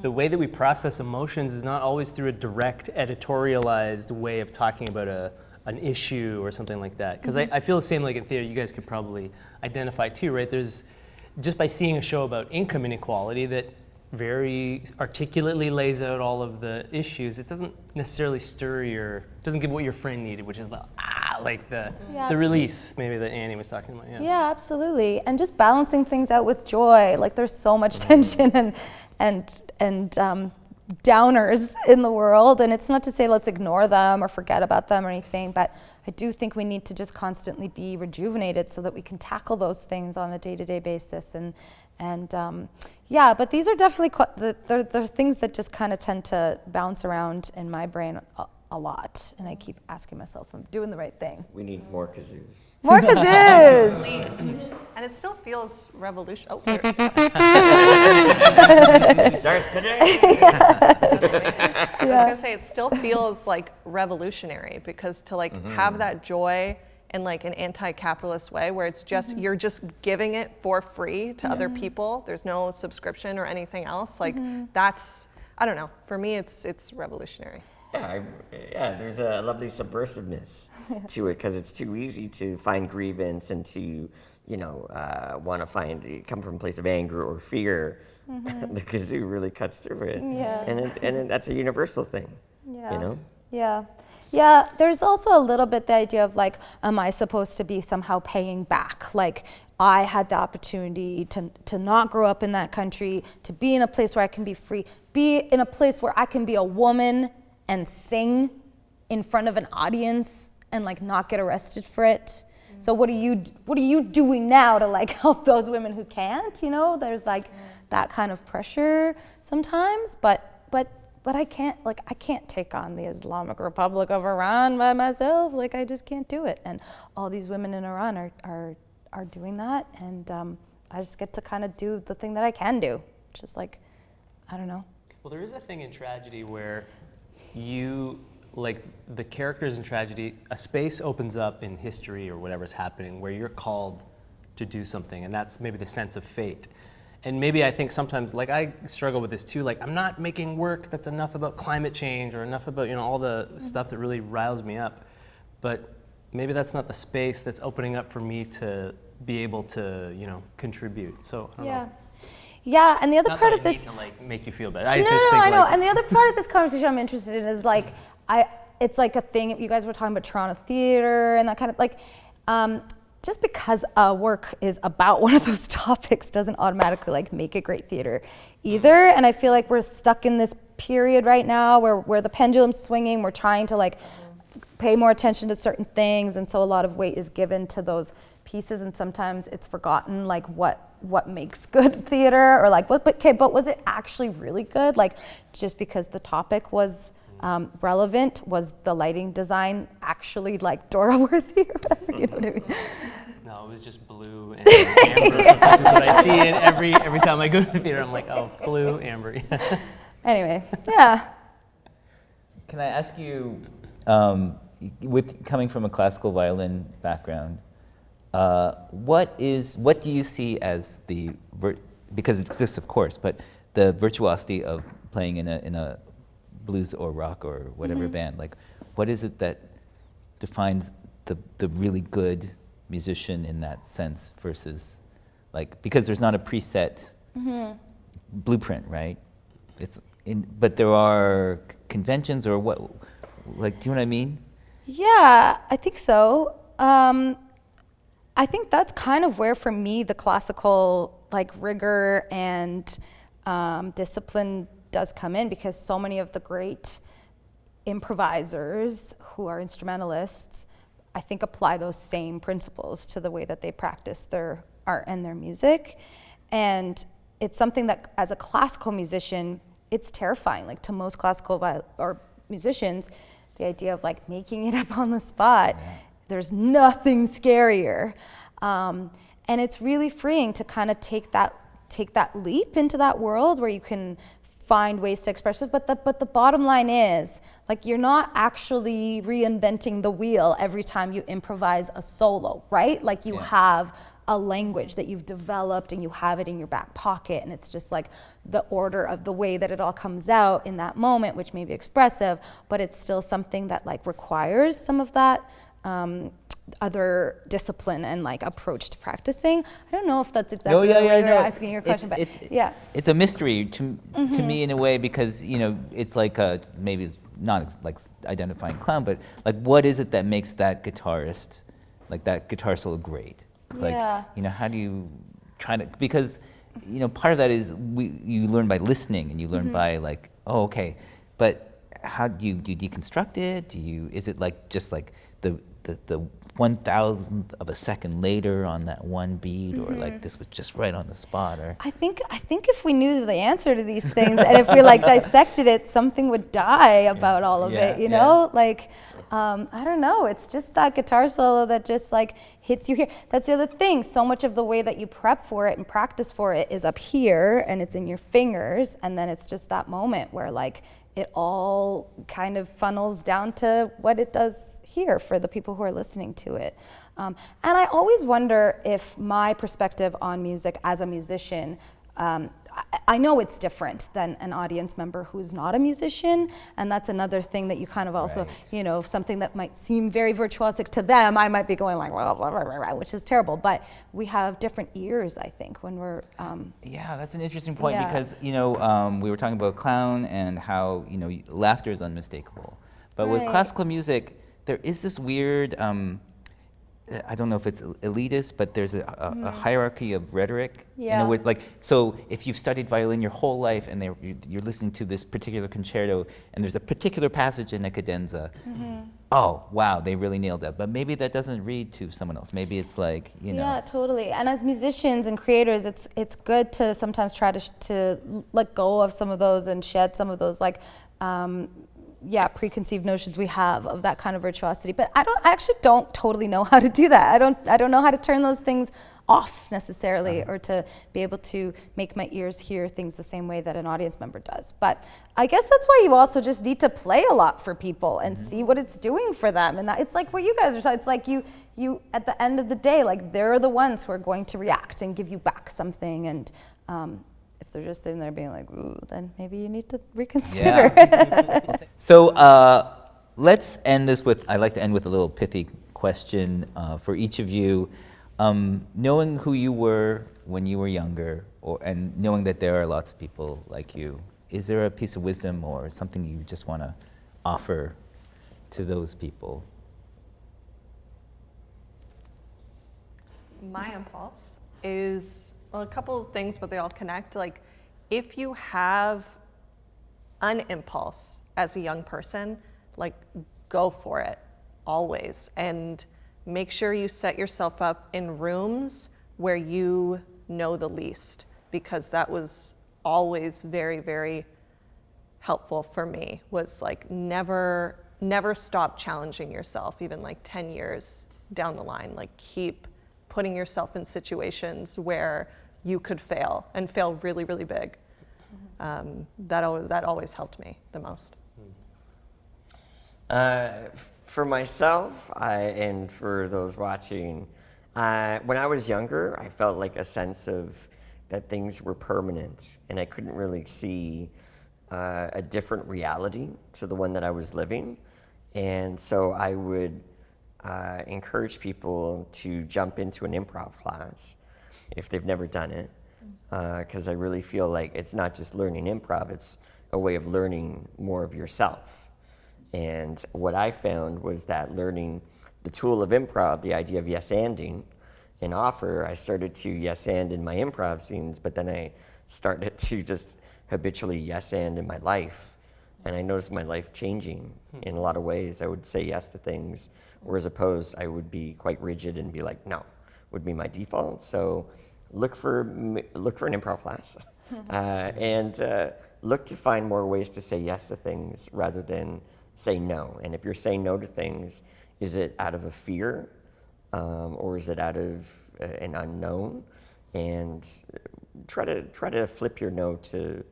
the way that we process emotions is not always through a direct editorialized way of talking about an issue or something like that. Because I feel the same like in theater, you guys could probably identify too, right? There's, just by seeing a show about income inequality that very articulately lays out all of the issues, it doesn't necessarily doesn't give what your friend needed, which is the release maybe that Annie was talking about. Yeah, absolutely. And just balancing things out with joy. Like there's so much tension and downers in the world, and it's not to say let's ignore them or forget about them or anything, but I do think we need to just constantly be rejuvenated so that we can tackle those things on a day-to-day basis. But these are definitely they're things that just kind of tend to bounce around in my brain a lot, and I keep asking myself if I'm doing the right thing. We need more kazoos. More kazoos! Please. And it still feels revolution. Oh, there. It starts today. I was gonna say it still feels like revolutionary, because to like have that joy in like an anti-capitalist way where it's just you're just giving it for free to other people. There's no subscription or anything else. Like that's, I don't know. For me, it's revolutionary. There's a lovely subversiveness to it, because it's too easy to find grievance and to, want to come from a place of anger or fear. The kazoo really cuts through it, and that's a universal thing. Yeah, there's also a little bit the idea of like, am I supposed to be somehow paying back? Like, I had the opportunity to not grow up in that country, to be in a place where I can be free, be in a place where I can be a woman and sing in front of an audience and like not get arrested for it. So what are you doing now to like help those women who can't? There's like that kind of pressure sometimes, but I can't take on the Islamic Republic of Iran by myself. Like I just can't do it. And all these women in Iran are doing that, and I just get to kind of do the thing that I can do, which is like, I don't know. Well, there is a thing in tragedy where the characters in tragedy, a space opens up in history or whatever's happening where you're called to do something, and that's maybe the sense of fate. And maybe I think sometimes, like I struggle with this too, like I'm not making work that's enough about climate change or enough about, all the stuff that really riles me up. But maybe that's not the space that's opening up for me to be able to, contribute. So I don't know. Yeah, and the other Not part that of this, I need to like make you feel bad. I know. And the other part of this conversation I'm interested in is like, it's like a thing. You guys were talking about Toronto theater and that kind of like, just because work is about one of those topics doesn't automatically like make it great theater either. And I feel like we're stuck in this period right now where the pendulum's swinging. We're trying to like pay more attention to certain things, and so a lot of weight is given to those pieces, and sometimes it's forgotten like what makes good theater, or like but was it actually really good? Like just because the topic was relevant, was the lighting design actually like Dora worthy or whatever? You know what I mean? No, it was just blue and amber. Which is what I see in every time I go to the theater. I'm like, oh, blue, amber. Anyway, yeah. Can I ask you, with coming from a classical violin background, what do you see as because it exists, of course, but the virtuosity of playing in a blues or rock or whatever band, like what is it that defines the really good musician in that sense versus like, because there's not a preset blueprint, right? But there are conventions or what, like, do you know what I mean? Yeah, I think so. I think that's kind of where, for me, the classical like rigor and discipline does come in, because so many of the great improvisers who are instrumentalists, I think, apply those same principles to the way that they practice their art and their music. And it's something that, as a classical musician, it's terrifying. Like, to most classical or musicians, the idea of like making it up on the spot, there's nothing scarier. And it's really freeing to kind of take that leap into that world where you can find ways to express it. But the bottom line is, like, you're not actually reinventing the wheel every time you improvise a solo, right? Like, you have a language that you've developed and you have it in your back pocket, and it's just like the order of the way that it all comes out in that moment, which may be expressive, but it's still something that like requires some of that other discipline and like approach to practicing. I don't know if that's exactly the way you're asking your question, but it's a mystery to me in a way, because it's like maybe it's not like identifying clown, but like what is it that makes that guitarist, like that guitar solo, great? Like how do you try to, because part of that is you learn by listening, and you learn by like, oh, okay, but how do you deconstruct it? Is it like just like the 1,000th of a second later on that one beat, or like this was just right on the spot? Or I think if we knew the answer to these things, and if we like dissected it, something would die about all of it, you know? Like, I don't know, it's just that guitar solo that just like hits you here. That's the other thing. So much of the way that you prep for it and practice for it is up here, and it's in your fingers, and then it's just that moment where like it all kind of funnels down to what it does here for the people who are listening to it. And I always wonder if my perspective on music as a musician, I know it's different than an audience member who's not a musician, and that's another thing that you kind of also, something that might seem very virtuosic to them, I might be going like, well, blah, blah, blah, blah, which is terrible, but we have different ears, I think, when we're... Yeah, that's an interesting point, because, we were talking about clown and how, laughter is unmistakable. But with classical music, there is this weird... I don't know if it's elitist, but there's a hierarchy of rhetoric. In other words, like, so if you've studied violin your whole life and you're listening to this particular concerto and there's a particular passage in a cadenza, oh, wow, they really nailed that. But maybe that doesn't read to someone else. Maybe it's like, Yeah, totally. And as musicians and creators, it's good to sometimes try to let go of some of those and shed some of those, like, preconceived notions we have of that kind of virtuosity. But I actually don't totally know how to do that. I don't know how to turn those things off necessarily, or to be able to make my ears hear things the same way that an audience member does. But I guess that's why you also just need to play a lot for people and see what it's doing for them. And that, it's like what you guys are talking, it's like you at the end of the day, like, they're the ones who are going to react and give you back something. And if they're just sitting there being like, ooh, then maybe you need to reconsider. So let's end this with, I like to end with a little pithy question for each of you. Knowing who you were when you were younger, and knowing that there are lots of people like you, is there a piece of wisdom or something you just want to offer to those people? My impulse is, well, a couple of things, but they all connect. Like, if you have an impulse as a young person, like, go for it, always. And make sure you set yourself up in rooms where you know the least, because that was always very, very helpful for me, was like, never stop challenging yourself, even like 10 years down the line. Like, keep putting yourself in situations where you could fail, and fail really, really big. That always helped me the most. For myself, and for those watching, when I was younger, I felt like a sense of that things were permanent, and I couldn't really see a different reality to the one that I was living. And so I would encourage people to jump into an improv class if they've never done it, because I really feel like it's not just learning improv, it's a way of learning more of yourself. And what I found was that learning the tool of improv, the idea of yes-anding an offer, I started to yes-and in my improv scenes, but then I started to just habitually yes-and in my life. And I noticed my life changing in a lot of ways. I would say yes to things, whereas opposed, I would be quite rigid and be like, no, would be my default. So look for an improv class and look to find more ways to say yes to things rather than say no. And if you're saying no to things, is it out of a fear or is it out of an unknown? And try to flip your no to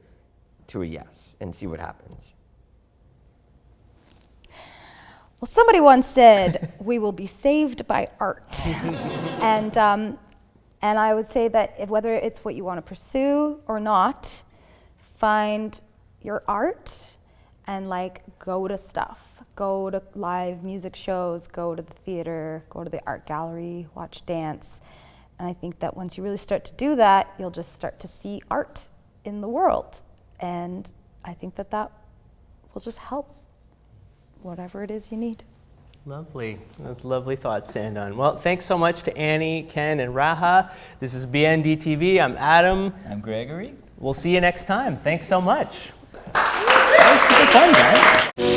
a yes and see what happens. Well, somebody once said, we will be saved by art. And I would say that whether it's what you want to pursue or not, find your art and go to stuff. Go to live music shows, go to the theater, go to the art gallery, watch dance. And I think that once you really start to do that, you'll just start to see art in the world. And I think that will just help whatever it is you need. Lovely. Those lovely thoughts to end on. Well, thanks so much to Annie, Ken, and Raha. This is BND TV. I'm Adam. I'm Gregory. We'll see you next time. Thanks so much. That was super fun, guys.